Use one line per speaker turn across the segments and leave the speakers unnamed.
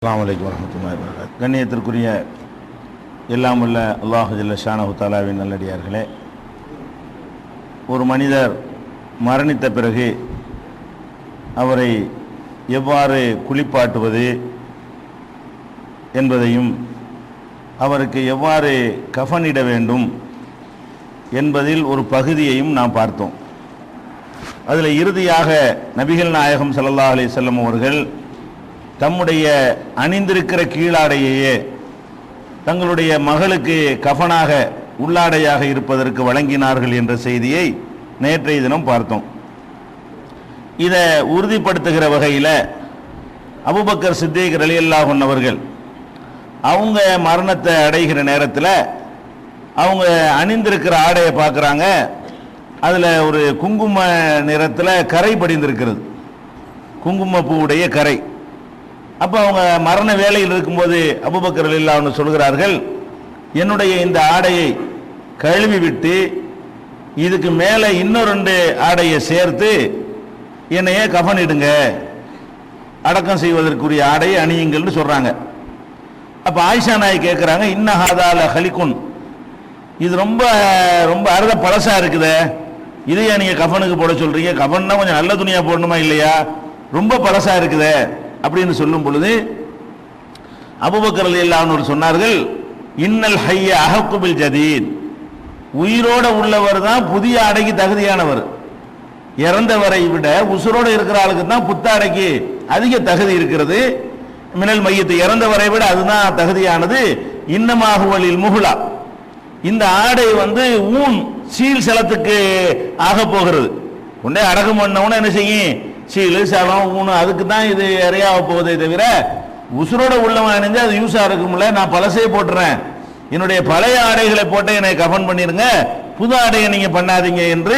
அஸ்ஸலாமு அலைக்கும் வரஹ்மத்துல்லாஹி வபரகாத்துஹு. கண்ணியத்திற்குரிய எல்லாம் உள்ள அல்லாஹ் ஜல்ல ஷானஹு தஆலாவின் நல்லடியார்களே, ஒரு மனிதர் மரணித்த பிறகு அவரை எவ்வாறு குளிப்பாட்டுவது என்பதையும் அவருக்கு எவ்வாறு கஃனிட வேண்டும் என்பதில் ஒரு பகுதியையும் நாம் பார்த்தோம். அதில் இறுதியாக நபிகள் நாயகம் ஸல்லல்லாஹு அலைஹி வஸல்லம் அவர்கள் தம்முடைய அணிந்திருக்கிற கீழாடையையே தங்களுடைய மகளுக்கு கஃனாக உள்ளாடையாக இருப்பதற்கு வழங்கினார்கள் என்ற செய்தியை நேற்றைய தினம் பார்த்தோம். இதை உறுதிப்படுத்துகிற வகையில் அபூபக்கர் சித்திக் ரலியல்லாஹு அன்ஹு அவர்கள் அவங்க மரணத்தை அடைகிற நேரத்தில் அவங்க அணிந்திருக்கிற ஆடையை பார்க்குறாங்க. அதில் ஒரு குங்கும நிறத்தில் கரை படிந்திருக்கிறது, குங்குமப்பூவுடைய கரை. அப்போ அவங்க மரண வேலையில் இருக்கும்போது அபூபக்கர் ரலியல்லாஹு அன்ஹு சொல்கிறார்கள், என்னுடைய இந்த ஆடையை கழுவி விட்டு இதுக்கு மேலே இன்னும் 2 ஆடையை சேர்த்து என்னையே கஃனிடுங்க, அடக்கம் செய்வதற்குரிய ஆடையை அணியுங்கள்னு சொல்கிறாங்க. அப்போ ஆயிஷா நாய் கேட்குறாங்க, இன்னஹாதால ஹலிகுன், இது ரொம்ப ரொம்ப அறுத பழசாக இருக்குதே, இதையா நீங்கள் கஃனுக்கு போட சொல்கிறீங்க? கஃன்னா கொஞ்சம் நல்ல துணியாக போடணுமா இல்லையா? ரொம்ப பழசாக இருக்குதே அப்படின்னு சொல்லும் பொழுது அபூபக்கர் ரலியல்லாஹு அன்ஹு சொன்னார்கள், இன்னல் ஹய்ய அஹக்கு பில் ஜதீத், உயிரோட உள்ளவர் தான் புதிய ஆடைக்கு தகுதியானவர். இறந்தவரை விட உசுரோடு இருக்கிற ஆளுக்கு தான் புத்தாடைக்கு அதிக தகுதி இருக்கிறது. மினல் மையத்து, இறந்தவரை விட அதுதான் தகுதியானது. இன்னமாகுவலில் முகுலா, இந்த ஆடை ஊன் சீல் சலத்துக்கு ஆக போகிறது. உடனே அடக்கம் பண்ணவன என்ன செய்யும்? சீலு சலம் ஊனு, அதுக்கு தான் இது இறையாக போவதே தவிர உசுரோட உள்ளவன் அணிஞ்சு அது யூஸாக இருக்கும்ல, நான் பழசே போட்டுறேன், என்னுடைய பழைய ஆடைகளை போட்டு என்னை கஃன் பண்ணிருங்க, புது ஆடையை நீங்கள் பண்ணாதீங்க என்று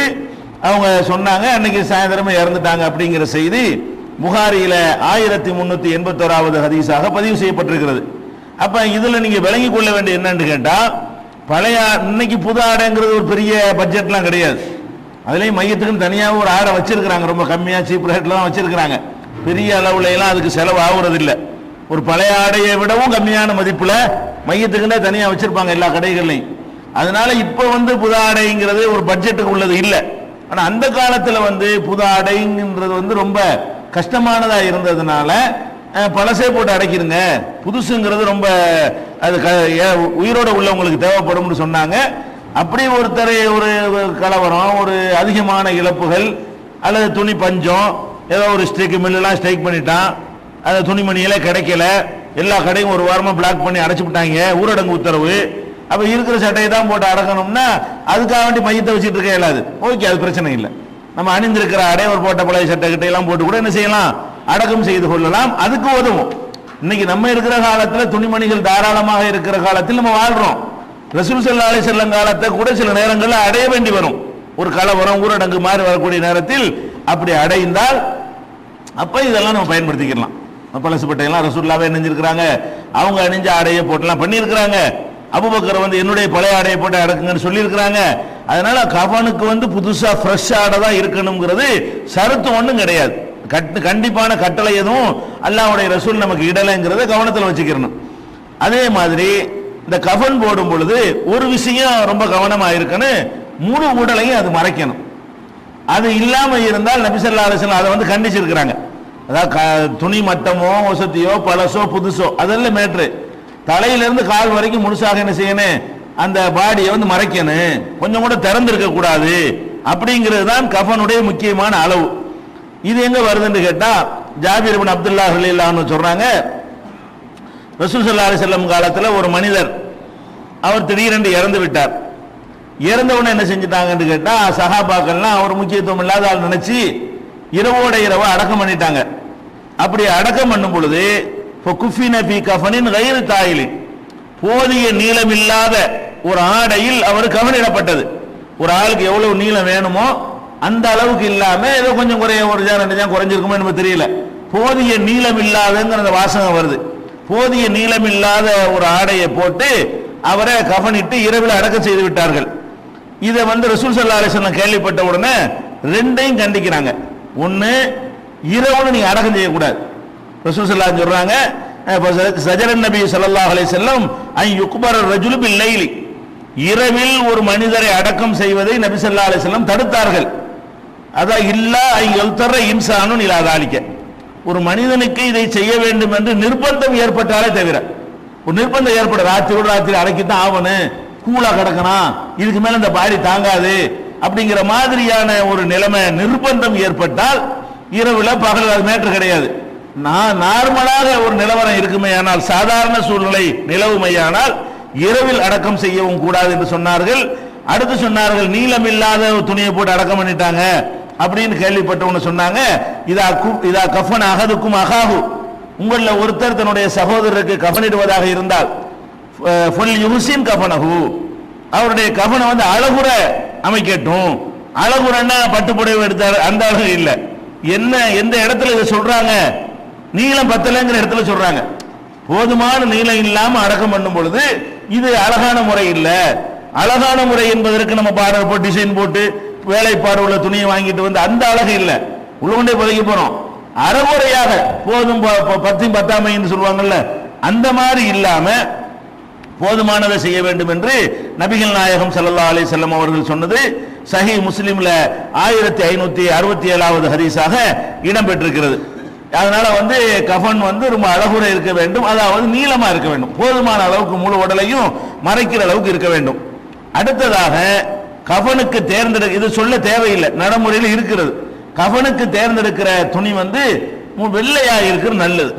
அவங்க சொன்னாங்க. அன்னைக்கு சாயந்தரமே இறந்துட்டாங்க அப்படிங்கிற செய்தி புகாரியில் 1381வது ஹதீஸாக பதிவு செய்யப்பட்டிருக்கிறது. அப்போ இதில் நீங்கள் விளங்கி கொள்ள வேண்டிய என்னன்னு கேட்டால், பழைய இன்னைக்கு புது ஆடைங்கிறது ஒரு பெரிய பட்ஜெட்லாம் கிடையாது. அதுலேயும் மையத்துக்குன்னு தனியாக ஒரு ஆடை வச்சிருக்கிறாங்க, ரொம்ப கம்மியாக சீப் ரேட்டில் தான் வச்சிருக்கிறாங்க. பெரிய அளவுல எல்லாம் அதுக்கு செலவு ஆகுறது இல்லை. ஒரு பழைய ஆடையை விடவும் கம்மியான மதிப்பில் மையத்துக்குன்னே தனியாக வச்சிருப்பாங்க எல்லா கடைகள்லையும். அதனால இப்போ புது ஆடைங்கிறது ஒரு பட்ஜெட்டுக்கு உள்ளது இல்லை. ஆனால் அந்த காலத்தில் புது ஆடைங்கிறது ரொம்ப கஷ்டமானதாக இருந்ததுனால பழசே போட்டு அடைக்கிருங்க, புதுசுங்கிறது ரொம்ப அது உயிரோட உள்ளவங்களுக்கு தேவைப்படும்னு சொன்னாங்க. அப்படி ஒருத்தரை ஒரு கலவரம், ஒரு அதிகமான இழப்புகள் அல்லது துணி பஞ்சம், ஏதோ ஒரு ஸ்ட்ரைக் மில்லாம் ஸ்ட்ரைக் பண்ணிட்டான், அந்த துணிமணியில கிடைக்கல, எல்லா கடையும் ஒரு வாரமாக பிளாக் பண்ணி அடைச்சு விட்டாங்க, ஊரடங்கு உத்தரவு. அப்போ இருக்கிற சட்டையை தான் போட்டு அடக்கணும்னா அதுக்காக வேண்டி மையத்தை வச்சுட்டு இருக்க இயலாது. ஓகே, அது பிரச்சனை இல்லை. நம்ம அணிந்திருக்கிற ஆடை ஒரு போட்ட பழைய சட்டை கிட்டையெல்லாம் போட்டு கூட என்ன செய்யலாம், அடக்கம் செய்து கொள்ளலாம், அதுக்கு உதவும். இன்னைக்கு நம்ம இருக்கிற காலத்தில் துணிமணிகள் தாராளமாக இருக்கிற காலத்தில் நம்ம வாழ்றோம். ரசூல் ஸல்லல்லாஹு அலைஹி வஸல்லம் காலத்தை கூட சில நேரங்களில் அடைய வேண்டி வரும். ஒரு கலவரம் ஊரடங்கு மாதிரி வரக்கூடிய நேரத்தில் அப்படி அடைந்தால் அப்ப இதெல்லாம் நம்ம பயன்படுத்திக்கலாம். பழசுப்பட்டையெல்லாம் ரசூலுல்லாஹ்வே அணிஞ்சிருக்கிறாங்க, அவங்க அணிஞ்ச ஆடையை போட்டுலாம் பண்ணியிருக்கிறாங்க. அபூபக்கர் என்னுடைய பழைய ஆடையை போட்டு அடக்குங்கன்னு சொல்லியிருக்கிறாங்க. அதனால கஃனுக்கு புதுசா ஃப்ரெஷ் ஆடை தான் இருக்கணுங்கிறது சருத்து ஒன்றும் கிடையாது. கண்டிப்பான கட்டளை எதுவும் அல்லாஹ்வுடைய ரசூல் நமக்கு இடலைங்கிறத கவனத்தில் வச்சுக்கிறணும். அதே மாதிரி இந்த கஃன் போடும் பொழுது ஒரு விஷயம் ரொம்ப கவனமாக இருக்கணும், முழு உடலையும் அது மறைக்கணும். அது இல்லாம இருந்தால் நபி ஸல்லல்லாஹு அலைஹி வஸல்லம் அதை கண்டிச்சிருக்கிறாங்க. அதாவது துணி மட்டமோ வசதியோ பழசோ புதுசோ அதெல்லாம் மேட்ரு, தலையிலிருந்து கால் வரைக்கும் முழுசாக என்ன செய்யணும், அந்த பாடியை மறைக்கணும், கொஞ்சம் கூட திறந்திருக்க கூடாது. அப்படிங்கிறது தான் கஃனுடைய முக்கியமான அளவு. இது எங்க வருதுன்னு கேட்டா, ஜாபீர் இப்னு அப்துல்லாஹ் ரலியல்லாஹு அன்ஹு சொல்றாங்க, ரசூல் ஸல்லல்லாஹு அலைஹி வஸல்லம் காலத்தில் ஒரு மனிதர் அவர் திடீரென்று இறந்து விட்டார். இறந்தவன என்ன செஞ்சுட்டாங்கன்னு கேட்டா, சஹாபாக்கள்லாம் அவர் முக்கியத்துவம் இல்லாத ஆள் நினைச்சு இரவோட இரவு அடக்கம் பண்ணிட்டாங்க. அப்படி அடக்கம் பண்ணும் பொழுது போதிய நீளம் இல்லாத ஒரு ஆடையில் அவர் கஃனிடப்பட்டது. ஒரு ஆளுக்கு எவ்வளவு நீளம் வேணுமோ அந்த அளவுக்கு இல்லாம ஏதோ கொஞ்சம் குறைய, ஒரு ஜான் 2 ஜான் குறைஞ்சிருக்குமோ எனக்கு தெரியல, போதிய நீளம் இல்லாதங்கிற அந்த வாசகம் வருது. போதிய நீளம் இல்லாத ஒரு ஆடையை போட்டு அவரை கஃனிட்டு இரவில் அடக்கம் செய்து விட்டார்கள். இதை ரசூல் ஸல்லல்லாஹு அலைஹி வஸல்லம் கேள்விப்பட்ட உடனே 2ஐயும் கண்டிக்கிறாங்க. ஒன்னு, இரவுல நீங்க அடக்கம் செய்யக்கூடாது. ரசூல் ஸல்லல்லாஹு அலைஹி சொல்றாங்க, சஜரன் நபி ஸல்லல்லாஹு அலைஹி வஸல்லம் ஐ யுக்பர ரஜுலு பில் லைலி, இரவில் ஒரு மனிதரை அடக்கம் செய்வதை நபி ஸல்லல்லாஹு அலைஹி வஸல்லம் தடுத்தார்கள். அதான் இல்லா ஐ யல்தர இன்சானுன் இலா தாலிக, ஒரு மனிதனுக்கு இதை செய்ய வேண்டும் என்று நிர்பந்தம் ஏற்பட்டாலே தவிர, ஒரு நிர்பந்தம் ஏற்பட ராத்திரி அடக்கித்தான் ஆகணும், கூலா கிடக்கணும், இதுக்கு மேல இந்த பாடி தாங்காது அப்படிங்கிற மாதிரியான ஒரு நிலைமை நிர்பந்தம் ஏற்பட்டால் இரவுல பகல் அது மேட்டர் கிடையாது. நார்மலாக ஒரு நிலவரம் இருக்குமே ஆனால், சாதாரண சூழ்நிலை நிலவுமையானால் இரவில் அடக்கம் செய்யவும் கூடாது என்று சொன்னார்கள். அடுத்து சொன்னார்கள் நீளம் இல்லாத துணியை போட்டு அடக்கம் பண்ணிட்டாங்க அப்படின்னு கேள்விப்பட்டவங்க சொன்னாங்க, இதா கஃபன் அகதுக்கும் அகாஹு, உங்களில் ஒருத்தர் தன்னுடைய சகோதரருக்கு கஃனிடுவதாக இருந்தால் ஃபுல் யுஹ்சின் கஃபனஹு, அவருடைய கஃனை வந்து அழகுற அமைக்கட்டும். அழகுறன்னா பட்டு புடவை எடுத்தார் அந்த அழகு இல்லை. என்ன எந்த இடத்துல இதை சொல்றாங்க, நீளம் பத்தலைங்கிற இடத்துல சொல்றாங்க. போதுமான நீளம் இல்லாம அடக்கம் பண்ணும் பொழுது இது அழகான முறை இல்லை. அழகான முறை என்பதற்கு நம்ம பார்டர் போட்டு டிசைன் போட்டு வேலைப்பாடு உள்ள துணியை வாங்கிட்டு வந்து அந்த அழகு இல்லை, உள்ளே பழகி போறோம். அறகுறையாக போதும் பத்தையும் பத்தாமை என்று சொல்லுவாங்கல்ல, அந்த மாதிரி இல்லாம போதுமானதை செய்ய வேண்டும் என்று நபிகள் நாயகம் ஸல்லல்லாஹு அலைஹி வஸல்லம் அவர்கள் சொன்னது சஹீஹ் முஸ்லிம்ல 1567வது ஹதீஸாக இடம்பெற்றிருக்கிறது. அதனால வந்து கஃன் வந்து ரொம்ப அழகுற இருக்க வேண்டும், அதாவது நீளமா இருக்க வேண்டும், போதுமான அளவுக்கு முழு உடலையும் மறைக்கிற அளவுக்கு இருக்க வேண்டும். அடுத்ததாக கஃனுக்கு தேர்ந்தெடுக்க, இது சொல்ல தேவையில்லை, நடைமுறையில் இருக்கிறது. கஃனுக்கு தேர்ந்தெடுக்கிற துணி வந்து வெள்ளையா இருக்கிறது நல்லது.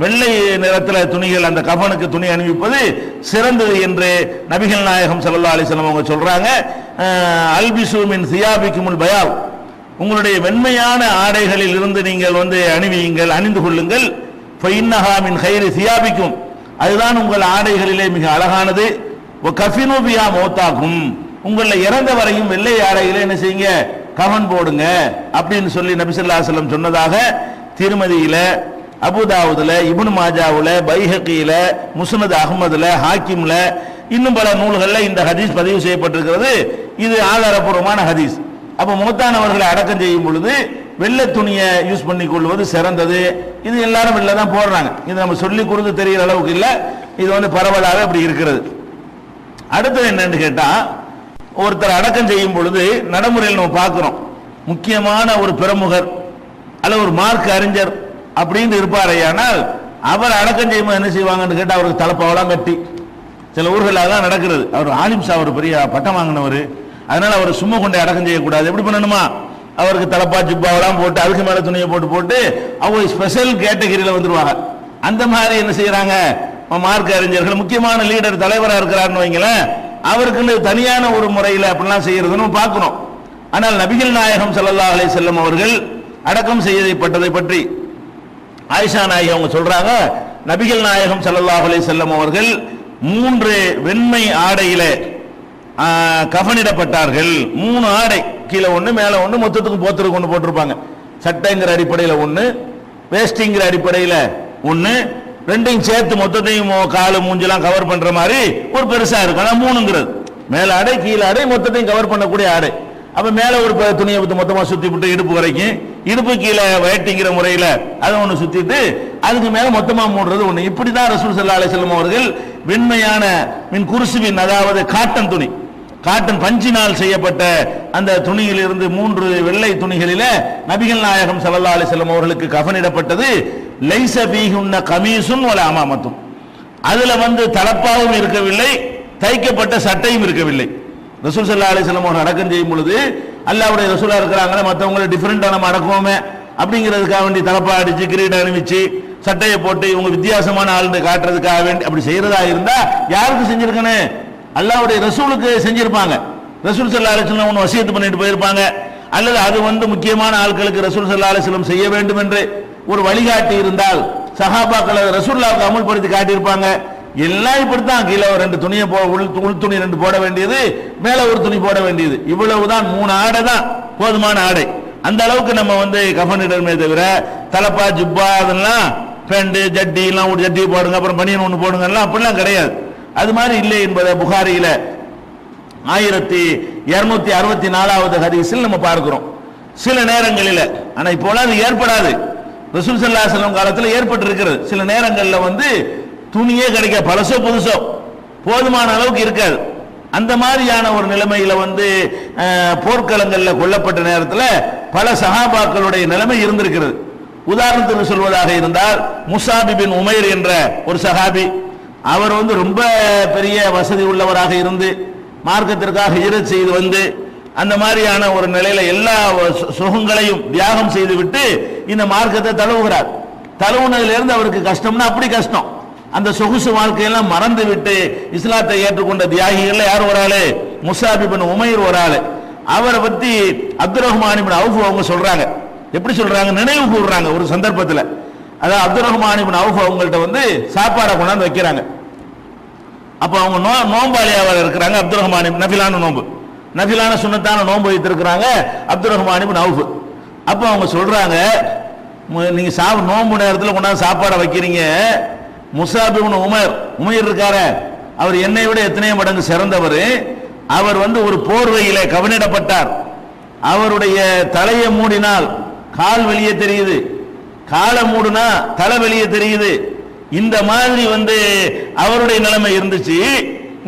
வெள்ளை நிறத்தில் துணிகள் அந்த கஃனுக்கு துணி அணிவிப்பது சிறந்தது என்று நபிகள் நாயகம் ஸல்லல்லாஹு அலைஹி வஸல்லம் அவங்க சொல்றாங்க. அல்பிசு மின் சியாபிக்குமுல் பயால், உங்களுடைய வெண்மையான ஆடைகளில் இருந்து நீங்கள் வந்து அணிவியுங்கள், அணிந்து கொள்ளுங்கள். ஃபைன்னஹா மின் கைரி சியாபிக்கும், அதுதான் உங்கள் ஆடைகளிலே மிக அழகானது. கஃபினு பியா மௌத்தாக்கும், உங்களை இறந்த வரையும் வெள்ளை ஆடையிலே என்ன செய்யுங்க, கஃன் போடுங்க அப்படின்னு சொல்லி நபி ஸல்லல்லாஹு அலைஹி வஸல்லம் சொன்னதாக திருமதியில, அபுதாவுதுல, இப்னு மாஜாவுல, பைஹகியில, முஸ்னத் அஹ்மதுல, ஹாக்கிம்ல, இன்னும் பல நூல்கள்ல இந்த ஹதீஸ் பதிவு செய்யப்பட்டிருக்கிறது. இது ஆதாரபூர்வமான ஹதீஸ். அப்ப மூத்தானவர்களை அடக்கம் செய்யும் பொழுது வெள்ளை துணியை யூஸ் பண்ணி கொள்வது சிறந்தது. இது எல்லாரும் வெள்ளை தான் போடுறாங்க, இது நம்ம சொல்லி கொடுத்து தெரிகிற அளவுக்கு இல்லை, இது வந்து பரவலாக அப்படி இருக்கிறது. அடுத்தது என்னன்னு கேட்டா, ஒருத்தர் அடக்கம் செய்யும் பொழுது நடைமுறையில் நம்ம பார்க்கிறோம், முக்கியமான ஒரு பிரமுகர் அல்ல ஒரு மார்க் அறிஞர் அப்படின்னு இருப்பாரையானால் அவர் அடக்கம் செய்யும்போது என்ன செய்வாங்கன்னு கேட்டால் அவருக்கு தலைப்பாவெல்லாம் கட்டி, சில ஊர்கள் அதான் நடக்கிறது. அவர் ஆலிம் ஷா, ஒரு பெரிய பட்டம் வாங்கினவர், அதனால அவர் சும்மா கொண்டு அடக்கம் செய்யக்கூடாது. எப்படி பண்ணணுமா, அவருக்கு தலப்பா ஜிப்பாவெல்லாம் போட்டு அதுக்கு மேல துணியை போட்டு அவங்க ஸ்பெஷல் கேட்டகரியில் வந்துருவாங்க. அந்த மாதிரி என்ன செய்யறாங்க மார்க்க அறிஞர்கள், முக்கியமான லீடர் தலைவராக இருக்கிறார்னு வைங்களேன், அவருக்குன்னு தனியான ஒரு முறையில் அப்படிலாம் செய்யறதுன்னு பார்க்கணும். ஆனால் நபிகள் நாயகம் ஸல்லல்லாஹு அலைஹி வஸல்லம் அவர்கள் அடக்கம் செய்யப்பட்டதை பற்றி ஆயிஷா நாயகி அவங்க சொல்றாங்க, நபிகள் நாயகம் ஸல்லல்லாஹு அலைஹி வஸல்லம் அவர்கள் 3 வெண்மை ஆடையில கஃனிடப்பட்டார்கள். 3 ஆடை, கீழே ஒன்று மேலே ஒன்று, மொத்தத்துக்கும் போத்துருக்கு ஒன்று போட்டிருப்பாங்க. சட்டைங்கிற அடிப்படையில் ஒன்று, வேஸ்டிங்கிற அடிப்படையில் ஒன்று, ரெண்டையும் சேர்த்து மொத்தத்தையும் காலு மூஞ்செல்லாம் கவர் பண்ற மாதிரி ஒரு பெருசா இருக்கும். ஆனால் 3ங்கிறது மேல ஆடை கீழே ஆடை மொத்தத்தையும் கவர் பண்ணக்கூடிய ஆடை. அப்ப மேல ஒரு துணியை மொத்தமாக சுத்தி விட்டு இடுப்பு வரைக்கும், இடுப்பு கீழே வேட்டிங்கிற முறையில் அதை ஒன்று சுத்திட்டு அதுக்கு மேல மொத்தமா மூடுறது ஒன்று. இப்படிதான் ரசூல் ஸல்லல்லாஹு அலைஹி வஸல்லம் அவர்கள் வெண்மையான மின் குர்சுவின், அதாவது காட்டன் துணி, காட்டன் பஞ்சினால் செய்யப்பட்ட அந்த துணியில் இருந்து 3 வெள்ளை துணிகளில நபிகள் நாயகம் ஸல்லல்லாஹு அலைஹி வஸல்லம் அவர்களுக்கு கஃனிடப்பட்டது. லைஸ ஃபீஹுன்ன கமீசுன் வல அமாமத்தும், அதுல வந்து தலப்பாவும் இருக்கவில்லை, தைக்கப்பட்ட சட்டையும் இருக்கவில்லை. ரசூல் ஸல்லல்லாஹு அலைஹி வஸல்லம் அவர்கள் அடக்கம் செய்யும் பொழுது அல்லாஹ்வுடைய ரசூலா இருக்கிறாங்களே, மற்றவங்களை டிஃபரெண்டா நம்ம அடக்குவோமே அப்படிங்கிறதுக்காக வேண்டி தலப்பா அடிச்சு கிரீடம் அணிவிச்சு சட்டையை போட்டு இவங்க வித்தியாசமான ஆளுன்னு காட்டுறதுக்காக வேண்டி அப்படி செய்யறதா இருந்தா யாருக்கு செஞ்சிருக்கணும், அல்லாஹ்வுடைய ரசூலுக்கு செஞ்சிருப்பாங்க. ரசூல் ஸல்லல்லாஹு அலைஹி வஸல்லம் ஒன்று வசியத்து பண்ணிட்டு போயிருப்பாங்க, அல்லது அது வந்து முக்கியமான ஆட்களுக்கு ரசூல் ஸல்லல்லாஹு அலைஹி வஸல்லம் செய்ய வேண்டும் என்று ஒரு வழிகாட்டி இருந்தால் சஹாபாக்களை ரசூலுல்லாஹ்வுக்கு அமல்படுத்தி காட்டியிருப்பாங்க. எல்லாம் இப்படித்தான், கீழே 2 துணியை உள் துணி 2 போட வேண்டியது, மேல ஒரு துணி போட வேண்டியது, இவ்வளவுதான். 3 ஆடை தான் போதுமான ஆடை. அந்த அளவுக்கு நம்ம வந்து கஃனிடமே தவிர தலப்பா ஜிப்பா அதெல்லாம் பேண்ட் ஜட்டி எல்லாம் ஒரு ஜட்டி போடுங்க அப்புறம் பனியன் ஒன்று போடுங்க அப்படிலாம் கிடையாது. அது மாதிரி இல்லை என்பதை புகாரியில 1264வது ஹதீஸில் நம்ம பார்க்கிறோம். சில நேரங்களில், ஆனா இப்போலாம் அது ஏற்படாது, ரசூல் ஸல்லல்லாஹு அலைஹி வஸல்லம் காலத்தில் ஏற்பட்டு இருக்கிறது. சில நேரங்களில் வந்து துணியே கிடைக்க பழசோ புதுசோ போதுமான அளவுக்கு இருக்காது. அந்த மாதிரியான ஒரு நிலைமையில வந்து போர்க்களங்களில் கொல்லப்பட்ட நேரத்தில் பல சஹாபாக்களுடைய நிலைமை இருந்திருக்கிறது. உதாரணத்துக்கு சொல்வதாக இருந்தால் முஸாப் பின் உமைர் என்ற ஒரு சஹாபி, அவர் வந்து ரொம்ப பெரிய வசதி உள்ளவராக இருந்து மார்க்கத்திற்காக ஹிஜ்ரத் செய்து வந்து அந்த மாதிரியான ஒரு நிலையில எல்லா சுகங்களையும் தியாகம் செய்து விட்டு இந்த மார்க்கத்தை தழுவுகிறார். தழுவுனதிலிருந்து அவருக்கு கஷ்டம்னா அப்படி கஷ்டம். அந்த சொகுசு வாழ்க்கையெல்லாம் மறந்து விட்டு இஸ்லாத்தை ஏற்றுக்கொண்ட தியாகிகள் யார் ஒரு ஆளு? முஸாப் பின் உமைர் ஒரு ஆளு. அவரை பத்தி அப்துர் ரஹ்மான் இப்னு அவுஃப் அவங்க சொல்றாங்க. எப்படி சொல்றாங்க? நினைவு கூறுறாங்க ஒரு சந்தர்ப்பத்தில். அதாவது அப்துர் ரஹ்மான் இப்னு அவுஃப் அவங்கள்ட்ட வந்து சாப்பாடை கொண்டாந்து வைக்கிறாங்க. அப்போ அவங்க நோம்பாளியாக இருக்கிறாங்க. அப்துர் ரஹ்மான் நஃபிலான நோம்பு, நஃபிலான சுன்னத்தான நோன்பு வைத்திருக்கிறாங்க அப்துர் ரஹ்மான் இப்னு அவுஃப். அப்போ அவங்க சொல்றாங்க, நீங்க நோம்பு நேரத்தில் கொண்டாந்து சாப்பாடை வைக்கிறீங்க, முஸாப் இப்னு உமைர் இருக்காரு, அவர் என்னை விட எத்தனையோ மடங்கு சிறந்தவர். அவர் வந்து ஒரு போர்வையிலே கவனிடப்பட்டார். அவருடைய தலையை மூடினால் கால் வெளியே தெரியுது, காலை மூடினா தலை வெளியே தெரியுது. இந்த மாதிரி வந்து அவருடைய நிலைமை இருந்துச்சு.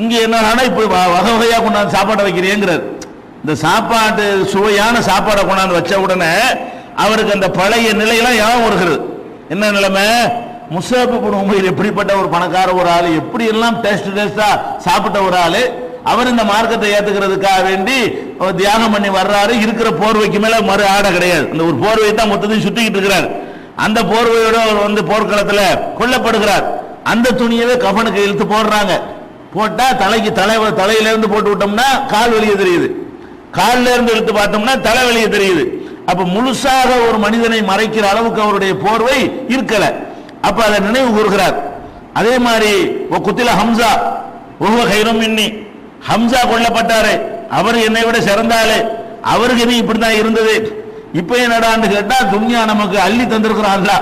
இங்க என்ன இப்ப வகை வகையா கொண்டாந்து சாப்பாடை வைக்கிறேங்கிறார். இந்த சாப்பாட்டு சுவையான சாப்பாடை கொண்டாந்து வச்ச உடனே அவருக்கு அந்த பழைய நிலையெல்லாம் ஞாபகம் வருகிறது. என்ன நிலைமை? முஸாப் இப்னு உமைர் எப்படிப்பட்ட ஒரு பணக்கார ஒரு ஆளு, எப்படி எல்லாம் டேஸ்டா சாப்பிட்ட ஒரு ஆளு. அவர் இந்த மார்க்கத்தை ஏத்துக்கிறதுக்காக வேண்டி தியாகம் பண்ணி வர்றாரு. இருக்கிற போர்வைக்கு மேல மறு ஆடை கிடையாது. அந்த ஒரு போர்வை தான் மொத்தத்தையும் சுத்திக்கிட்டு இருக்கிறார். அந்த போர்வையோட அவர் வந்து போர்க்களத்தில் கொல்லப்படுகிறார். அந்த துணியவே கஃனுக்கு இழுத்து போடுறாங்க. போட்டா தலையில இருந்து போட்டு விட்டோம்னா கால் வெளியே தெரியுது, காலில இருந்து இழுத்து பார்த்தோம்னா தலை வெளியே தெரியுது. அப்ப முழுசாக ஒரு மனிதனை மறைக்கிற அளவுக்கு அவருடைய போர்வை இருக்கல. அப்ப அதை நினைவு கூறுகிறார். அதே மாதிரி குத்தில ஹம்சா ஒஹுவ கைரும் மின்னி, ஹம்சா கொல்லப்பட்டாரு, அவர் என்னை விட சிறந்தாலே, அவருக்கு நீ இப்படிதான் இருந்தது. இப்ப என்னடான்னு கேட்டா துன்யா நமக்கு அள்ளி தந்திருக்கிறான்ல,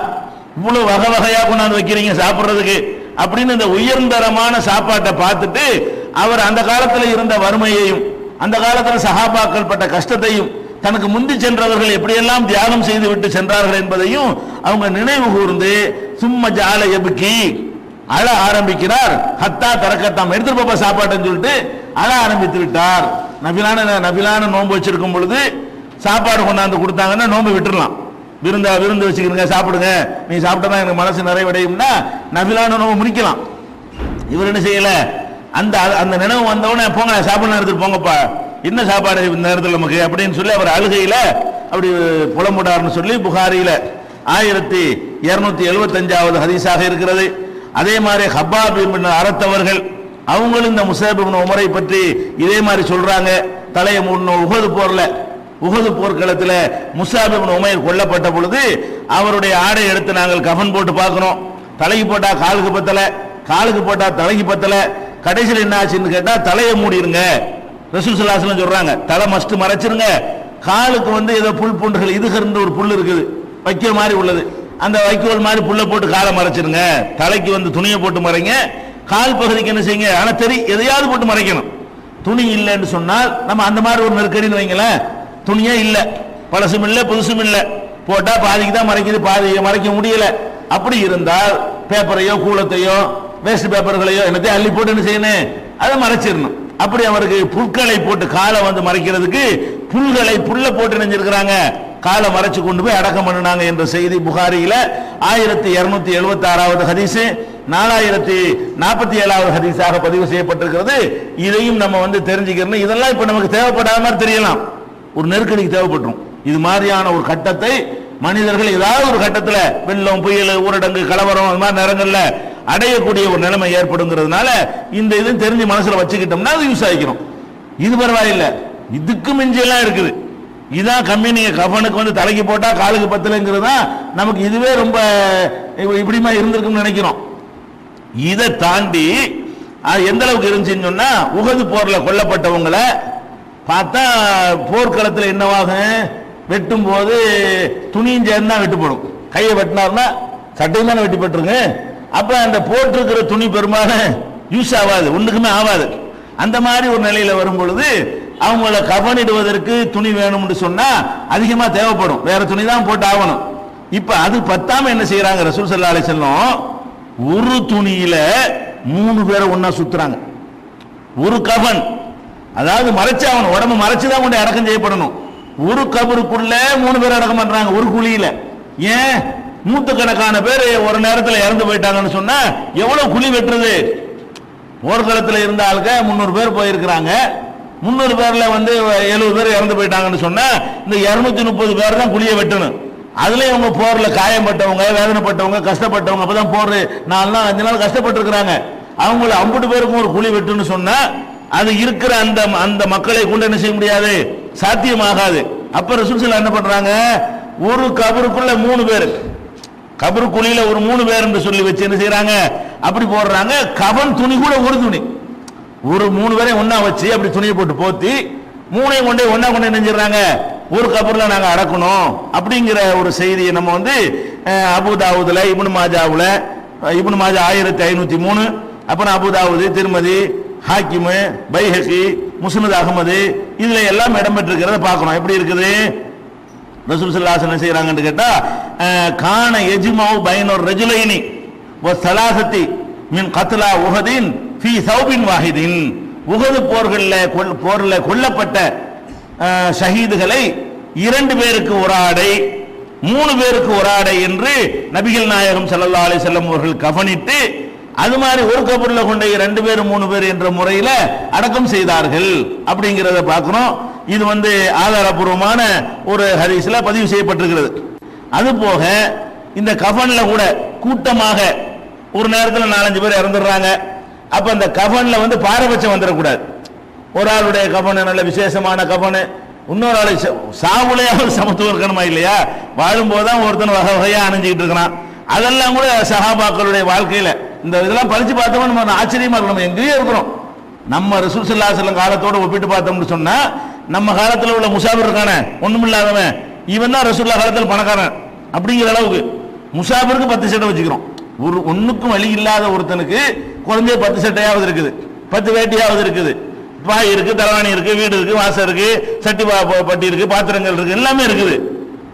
இவ்வளவு வகை வகையா கொண்டாந்து வைக்கிறீங்க சாப்பிடுறதுக்கு அப்படின்னு இந்த உயர்ந்தரமான சாப்பாட்டை பார்த்துட்டு அவர் அந்த காலத்தில் இருந்த வறுமையையும் அந்த காலத்தில் சஹாபாக்கள் பட்ட கஷ்டத்தையும் தனக்கு முந்தி சென்றவர்கள் எப்படியெல்லாம் தியாகம் செய்து விட்டு சென்றார்கள் என்பதையும் அவங்க நினைவு கூர்ந்து சும்ம ஜால எபுக்கி அழ ஆரம்பிக்கிறார். ஹத்தா தரக்கத்தாம் எடுத்துட்டு போப்பா சாப்பாட்டுன்னு சொல்லிட்டு அழ ஆரம்பித்து விட்டார். நபிலான நோன்பு வச்சிருக்கும் பொழுது சாப்பாடு கொண்டாந்து கொடுத்தாங்கன்னா நோன்பு விட்டுடலாம். விருந்து வச்சுக்கிறீங்க, சாப்பிடுங்க, நீ சாப்பிட்டா எனக்கு மனசு நிறைவடையும்னா நபிலான நோன்பு முடிக்கலாம். இவர் என்ன செய்யல, அந்த நினைவு வந்தவொடனே போங்க சாப்பிட எடுத்துட்டு போங்கப்பா, என்ன சாப்பாடு இந்த நேரத்தில் நமக்கு அப்படின்னு சொல்லி அவர் அழுகையில அப்படி புலம்புடார்னு சொல்லி புகாரியில 1275வது ஹதீஸாக இருக்கிறது. அதே மாதிரி ஹப்பாப் இப்னு அரத் அவர்கள் அவங்களும் இந்த முஸாப் இப்னு உமரை பற்றி இதே மாதிரி சொல்றாங்க. தலையை மூடின உஹது போர்க்களத்தில் முஸாப் இப்னு உமைர் கொல்லப்பட்ட பொழுது அவருடைய ஆடை எடுத்து நாங்கள் கஃன் போட்டு பார்க்கிறோம். தலைக்கு போட்டா காலுக்கு பத்தல, காலுக்கு போட்டா தலைக்கு பத்தல. கடைசியில் என்ன ஆச்சுன்னு கேட்டா தலையை மூடிருங்க ரசூல் ஸல்லல்லாஹு அலைஹி வஸல்லம் சொல்றாங்க. தலை மஸ்ட் மறைச்சிருங்க, காலுக்கு வந்து ஏதோ புல் பூண்டுகள் இதுகிற ஒரு புல் இருக்குது வைக்கோல் மாதிரி உள்ளது, அந்த வைக்கோல் மாதிரி புல்லை போட்டு காலை மறைச்சிருங்க. தலைக்கு வந்து துணியை போட்டு மறைங்க, கால் பகுதிக்கு என்ன செய்யுங்க, ஆனா எதையாவது போட்டு மறைக்கணும். துணி இல்லைன்னு சொன்னால் நம்ம அந்த மாதிரி ஒரு நெருக்கடின்னு வைங்களேன், துணியே இல்லை, பழசும் இல்லை புதுசும் இல்லை, போட்டா பாதிக்கு தான் மறைக்குது, பாதியை மறைக்க முடியல. அப்படி இருந்தால் பேப்பரையோ கூலத்தையோ வேஸ்ட் பேப்பர்களையோ என்னத்தையும் அள்ளி போட்டு என்ன செய்யணும், அதை மறைச்சிடணும். அப்படி அவருக்கு புல்களை போட்டு காலை வந்து மறைக்கிறதுக்கு புல்லை போட்டு நினைஞ்சிருக்கிறாங்க, காலை மறைச்சு கொண்டு போய் அடக்கம் பண்ணினாங்க என்ற செய்தி புகாரியில 1276வது ஹதீஸ் 4047வது ஹதீஸாக பதிவு செய்யப்பட்டிருக்கிறது. இதையும் நம்ம வந்து தெரிஞ்சுக்கிறோம். இதெல்லாம் இப்ப நமக்கு தேவைப்படாத மாதிரி தெரியலாம், ஒரு நெருக்கடிக்கு தேவைப்பட்டுரும். இது மாதிரியான ஒரு கட்டத்தை மனிதர்கள் ஏதாவது ஒரு கட்டத்தில் வெள்ளம், புயல், ஊரடங்கு, கலவரம் அது மாதிரி நேரங்கள்ல அடையக்கூடிய ஒரு நிலைமை ஏற்படுங்கிறதுனால இந்த இதுவும் தெரிஞ்சு மனசுல வச்சுக்கிட்டோம்னா அது யூஸ் ஆகிக்கிறோம். இது பரவாயில்லை, இதுக்கு மிஞ்செல்லாம் இருக்குது. இதான் கம்மி. நீங்க கஃனுக்கு வந்து தலைக்கு போட்டா காலுக்கு பத்தலைங்கிறது தான் நமக்கு இதுவே ரொம்ப இப்படிமா இருந்திருக்குன்னு நினைக்கிறோம். இதை தாண்டி எந்த அளவுக்கு இருந்துச்சுன்னு சொன்னா உஹது போர்ல கொல்லப்பட்டவங்களை பார்த்தா போர்க்களத்தில் என்னவாகும், வெட்டும் போது துணியும் சேர்ந்து தான் வெட்டுப்படும். கையை வெட்டினார்னா சட்டையும் தானே வெட்டிப்பட்டுருங்க. அப்ப அந்த போட்டிருக்கிற துணி பெரும்பாலும் யூஸ் ஆகாது, ஒண்ணுக்குமே ஆகாது. அந்த மாதிரி ஒரு நிலையில வரும் பொழுது அவங்கள கஃனிடுவதற்கு துணி வேணும்னு சொன்னா அதிகமா தேவைப்படும், வேற துணி தான் போட்டு ஆகணும். இப்ப அது பத்தாம என்ன செய்யறாங்க ரசூல் ஸல்லல்லாஹு அலைஹி வஸல்லம், ஒரு துணியில 3 பேரை ஒன்னா சுத்துறாங்க. ஒரு கஃன், அதாவது மறைச்சு அவன் உடம்பு மறைச்சுதான் கொண்டு அடக்கம் செய்யப்படணும். ஒரு கபருக்குள்ள 3 பேர் அடக்கம் பண்றாங்க ஒரு குழியில. ஏன்? நூற்றுக்கணக்கான பேர் ஒரு நேரத்தில் இறந்து போயிட்டாங்கன்னு சொன்னா எவ்வளவு குழி வெட்டுறது? போர்க்களத்தில் இருந்த ஆளுங்க 300 பேர் போயிருக்கிறாங்க. 300 பேர்ல 70 பேர் இறந்து போயிட்டாங்கன்னு சொன்னா இந்த 230 பேர் தான் குழியை வெட்டணும். அதுல இவங்க போர்ல காயப்பட்டவங்க, வேதனைப்பட்டவங்க, கஷ்டப்பட்டவங்க, அப்பதான் போர் 4 நாள் 5 நாள் கஷ்டப்பட்டு இருக்கிறாங்க. அவங்கள 50 பேருக்கும் ஒரு குழி வெட்டுன்னு சொன்னா அது இருக்கிற அந்த மக்களை கொண்டு என்ன செய்ய முடியாது, சாத்தியமாகாது. அப்ப ரசூல் ஸல்லல்லாஹு என்ன பண்றாங்க, ஒரு கபருக்குள்ள 3 பேர், கபரு குழியில ஒரு 3 பேர் என்று சொல்லி வச்சு என்ன செய்யறாங்க, அப்படி போடுறாங்க. கபன் துணி கூட ஒரு துணி, ஒரு 3 பேரை ஒன்னா வச்சு அப்படி துணியை போட்டு போத்தி 3ஐயும் கொண்டே ஒன்னா கொண்டு நினைஞ்சிடறாங்க, ஒரு கபர்ல நாங்க அடக்கணும் அப்படிங்கிற ஒரு செய்தியை நம்ம அபூதாவுதுல, இப்னு மாஜாவுல, இப்னு மாஜா 1503, அப்புறம் அபூதாவுது, திருமதி, ஹாக்கிமு, பைஹகி, முஸ்னத் அஹ்மது, இதுல எல்லாம் இடம்பெற்றிருக்கிறத பார்க்கணும். எப்படி இருக்குது? ரசூல் ஸல்லல்லாஹு அலைஹி வஸல்லம் செய்றாங்கன்னு கேட்டா, கான யஜ்மஉ பைனர் ரஜுலைனி வ ஸலாஸதி மின் கத்லா உஹதின் ஃபீ ஸௌபின் வாஹிதின். உஹது போர்ல கொல்லப்பட்ட ஷஹீதுகளை 2 பேருக்கு ஒரு ஆடை, 3 பேருக்கு ஒரு ஆடை என்று நபிகள் நாயகம் ஸல்லல்லாஹு அலைஹி வஸல்லம் அவர்கள் கஃனிட்டு அது மாதிரி ஒரு கபர்ல கொண்ட 2 பேர் 3 பேர் என்ற முறையில் அடக்கம் செய்தார்கள் அப்படிங்கிறத பார்க்கிறோம். இது ஆதாரபூர்வமான ஒரு ஹதீஸ்ல பதிவு செய்யப்பட்டிருக்கிறது. அது போக இந்த கஃன்ல கூட கூட்டமாக ஒரு நேரத்தில் 4-5 பேர் இறந்துடுறாங்க. அப்ப அந்த கஃன்ல பாரபட்சம் வந்துடக்கூடாது. ஒரு ஆளுடைய கஃன் நல்ல விசேஷமான கஃன், இன்னொரு ஆளு சாவுலையாவது சமத்துவம் இருக்கணுமா இல்லையா? வாழும்போதுதான் ஒருத்தன் வகை வகையா அணிஞ்சுக்கிட்டு இருக்கிறான். அதெல்லாம் கூட சஹாபாக்களுடைய வாழ்க்கையில இந்த இதெல்லாம் படிச்சு பார்த்தோம்னா நம்ம ஆச்சரியமா இருக்கும். நம்ம எங்கேயே இருக்கிறோம், நம்ம ரசூல் ஸல்லல்லாஹு அலைஹி வஸல்லம் காலத்தோட ஒப்பிட்டு பார்த்தோம்னு சொன்னா நம்ம காலத்தில் உள்ள முசாபிர் இருக்கானே ஒண்ணுமில்லாதவன், இவன் தான் ரசூலுல்லாஹ் காலத்தில் பணக்காரன் அப்படிங்கிற அளவுக்கு முசாபிருக்கு 10 சட்டை வச்சுக்கிறோம். ஒண்ணுக்கும் வழி இல்லாத ஒருத்தனுக்கு குறைஞ்ச 10 சட்டையாவது இருக்குது, 10 வேட்டியாவது இருக்குது, பாய் இருக்கு, தலவாணி இருக்கு, வீடு இருக்கு, வாசல் இருக்கு, சட்டி பட்டி இருக்கு, பாத்திரங்கள் இருக்கு, எல்லாமே இருக்குது.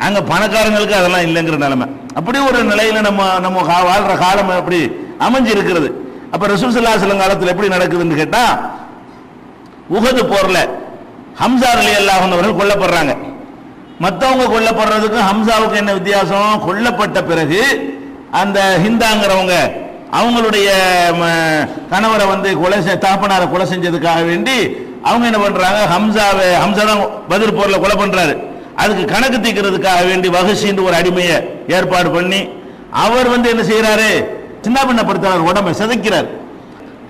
அங்க பணக்காரங்களுக்கு அதெல்லாம் இல்லைங்கிற நிலைமை. அப்படி ஒரு நிலையில நம்ம வாழ்ற காலம் அப்படி அமைஞ்சு இருக்கிறது. அப்ப ரசூல் ஸல்லல்லாஹு அலைஹி வஸல்லம் காலத்தில் எப்படி நடக்குதுன்னு கேட்டா, உஹது போர்ல ஹம்சா ரலியல்லாஹு அன்ஹு அவர்கள் கொல்லப்படுறாங்க. மற்றவங்க கொல்லப்படுறதுக்கும் ஹம்சாவுக்கு என்ன வித்தியாசம்? கொல்லப்பட்ட பிறகு அந்த ஹிந்தாங்கிறவங்க அவங்களுடைய கணவரை தாப்பனாரை கொலை செஞ்சதுக்காக வேண்டி அவங்க என்ன பண்றாங்க, ஹம்சா தான் பத்ர் போர்ல கொலை பண்றாரு. அதுக்கு கணக்கு தீர்க்கிறதுக்காக வேண்டி வஹஷின்னு ஒரு அடிமையை ஏற்பாடு பண்ணி அவர் என்ன செய்யறாரு, சின்ன பின்னப்படுத்துறாரு, உடம்பை சிதைக்கிறார்.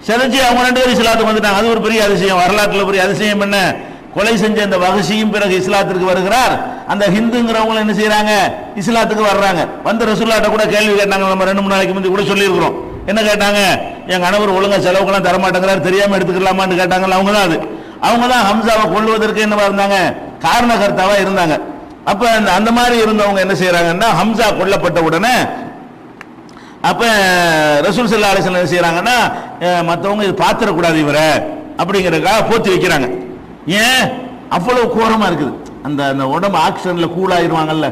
சிதைச்சு அவங்க 2 பேரும் இஸ்லாத்துக்கு வந்துட்டாங்க. அது ஒரு பெரிய அதிசயம், வரலாற்றுல பெரிய அதிசயம். என்ன, கொலை செஞ்ச அந்த வஹஷியும் பிறகு இஸ்லாத்திற்கு வருகிறார். அந்த ஹிந்துங்கிறவங்க என்ன செய்யறாங்க, இஸ்லாத்துக்கு வர்றாங்க. ரசூலுல்லாஹ்ட்ட கூட கேள்வி கேட்டாங்க. நம்ம 2-3 நாளைக்கு முந்தி கூட சொல்லியிருக்கிறோம். என்ன கேட்டாங்க, என் கணவர் ஒழுங்கா செலவுக்கெல்லாம் தரமாட்டேங்கிறார், தெரியாம எடுத்துக்கலாமான்னு கேட்டாங்கல்ல. அவங்க தான் ஹம்சாவை கொல்லுவதற்கு என்னவா இருந்தாங்க, காரணகர்த்தாவா இருந்தாங்க. அப்ப அந்த மாதிரி இருந்தவங்க என்ன செய்யறாங்கன்னா, ஹம்சா கொல்லப்பட்ட உடனே அப்ப ரசூல் ஸல்லல்லாஹு அலைஹி வஸல்லம் என்ன செய்யறாங்கன்னா, மற்றவங்க இது பாத்திரக்கூடாது இவரை அப்படிங்கிறதுக்காக போத்தி வைக்கிறாங்க. ஏன்? அவ்வளவு கோரமா இருக்குது. அந்த உடம்பு ஆக்சிடென்ட்ல கூலாயிருவாங்கல்ல,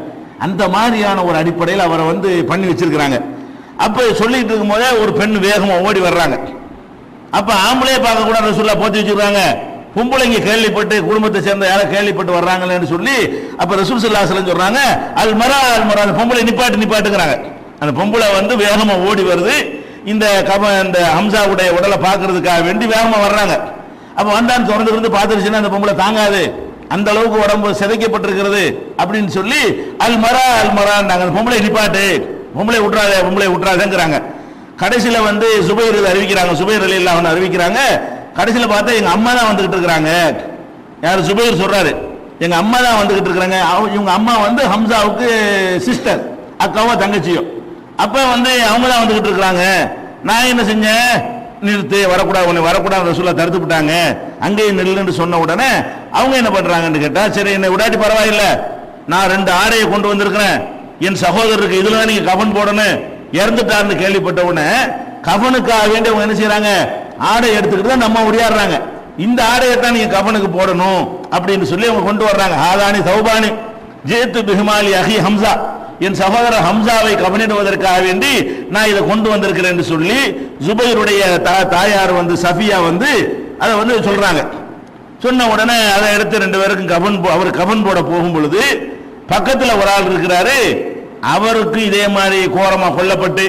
அந்த மாதிரியான ஒரு அடிப்படையில் அவரை பண்ணி வச்சிருக்கிறாங்க. அப்ப சொல்லிட்டு இருக்கும் போதே ஒரு பெண் வேகமா ஓடி வர்றாங்க. அப்ப ஆம்பளையே பார்க்க கூட ரசூலுல்லாஹ் போத்தி வச்சிருக்காங்க. பொம்பளைங்க கேள்விப்பட்டு, குடும்பத்தை சேர்ந்த யாரும் கேள்விப்பட்டு வர்றாங்களேன்னு சொல்லி அப்ப ரசூல் ஸல்லல்லாஹு அலைஹி வஸல்லம் சொல்றாங்க, அல் மரா அந்த பொம்பளை நிப்பாட்டுங்கிறாங்க. அந்த பொம்பளை வேகமா ஓடி வருது. இந்த ஹம்சாவுடைய உடலை பார்க்கறதுக்காக வேண்டி வேகமா வர்றாங்க. அப்ப வந்தான்னு திறந்து பார்த்துருச்சுன்னா அந்த பொம்பளை தாங்காது, அந்த அளவுக்கு உடம்பு சிதைக்கப்பட்டிருக்கிறது அப்படின்னு சொல்லி அல் மரா அந்த பொம்பளை நிப்பாட்டு, பொம்பளை விட்டுறாதேங்கிறாங்க. கடைசியில சுபைர் அறிவிக்கிறாங்க, சுபைர் ரலியல்லாஹு அன்ஹு அறிவிக்கிறாங்க. கடைசியில பார்த்தா எங்க அம்மா தான் வந்துகிட்டு இருக்கிறாங்க. யார்? சுபைர் சொல்றாரு, எங்க அம்மா தான் வந்துகிட்டு இருக்கிறாங்க. இவங்க அம்மா ஹம்சாவுக்கு சிஸ்டர், அக்காவோ தங்கச்சியோ. அப்ப அவங்க தான் வந்துகிட்டு இருக்கிறாங்க. நான் என்ன செஞ்சேன், நிறுத்து, வரக்கூடாது, உன்னை வரக்கூடாது ரசூலுல்லாஹ் தடுத்து விட்டாங்க, அங்கேயும் நில்லுன்னு சொன்ன உடனே அவங்க என்ன பண்றாங்கன்னு கேட்டா, சரி என்னை விடாட்டி பரவாயில்ல, நான் 2 ஆடையை கொண்டு வந்திருக்கிறேன், என் சகோதரருக்கு இதுல நீங்க கஃன் போடணும், இறந்துட்டாருன்னு கேள்விப்பட்ட உடனே கஃனுக்காக வேண்டி அவங்க என்ன செய்யறாங்க, ஆடை எடுத்துக்கிட்டு தான் நம்ம உடையாடுறாங்க. இந்த ஆடையை தான் நீங்க கஃனுக்கு போடணும் அப்படின்னு சொல்லி அவங்க கொண்டு வர்றாங்க. ஹாதானி தௌபானி ஜேத்து பிஹிமாலி அஹி ஹம்சா, என் சகோதரர் ஹம்சாவை கவனிடுவதற்காக வேண்டி நான் இதை கொண்டு வந்திருக்கிறேன் என்று சொல்லி ஜுபைருடைய தாயார் வந்து சஃபியா வந்து அதை வந்து சொல்றாங்க. சொன்ன உடனே அதை எடுத்து ரெண்டு பேருக்கும் அவர் கவன் போட போகும் பொழுது பக்கத்தில் ஒரு ஆள் இருக்கிறாரு. அவருக்கு இதே மாதிரி கோரமா கொல்லப்பட்டு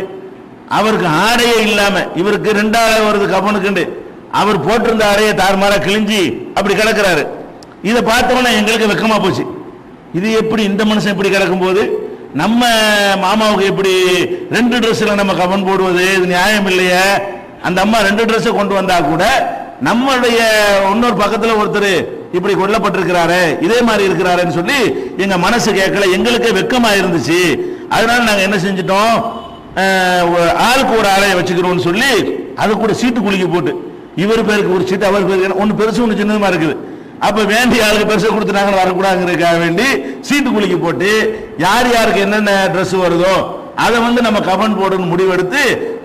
அவருக்கு ஆடையே இல்லாம இவருக்கு ரெண்டாவது வருது கவனுக்கு அவர் போட்டிருந்த ஆடையை தார்மாரா கிழிஞ்சி அப்படி கிடக்கிறாரு. இதை பார்த்தோன்னா எங்களுக்கு வெக்கமா போச்சு. இது எப்படி இந்த மனுஷன் இப்படி கிடக்கும் போது நம்ம மாமாவுக்கு எப்படி ரெண்டு ட்ரெஸ்ல நம்ம கவன் போடுவது இது நியாயம் இல்லையா? அந்த அம்மா ரெண்டு ட்ரெஸ் கொண்டு வந்தா கூட நம்மளுடைய இன்னொரு பக்கத்தில் ஒருத்தர் இப்படி கொல்லப்பட்டிருக்கிறாரு இதே மாதிரி இருக்கிறாருன்னு சொல்லி எங்க மனசு கேட்கல, எங்களுக்கு வெக்கமா இருந்துச்சு. அதனால நாங்க என்ன செஞ்சிட்டோம், ஆளுக்கு ஒரு ஆளைய வச்சுக்கிறோம்னு சொல்லி அது கூட சீட்டு குலுக்கி போட்டு இவர் பேருக்கு ஒரு சீட்டு அவர் பேருக்கு ஒன்னு பெருசு ஒன்று சின்னதுமா இருக்குது. அப்ப வேண்டிய ஆளுக்கு பெருசை கொடுத்துட்டாங்க வரக்கூடாதுங்கிறதுக்காக வேண்டி சீட்டு குலுக்கி போட்டு யார் யாருக்கு என்னென்ன ட்ரெஸ் வருதோ அதை வந்து நம்ம கஃன் போடணும் முடிவெடுத்து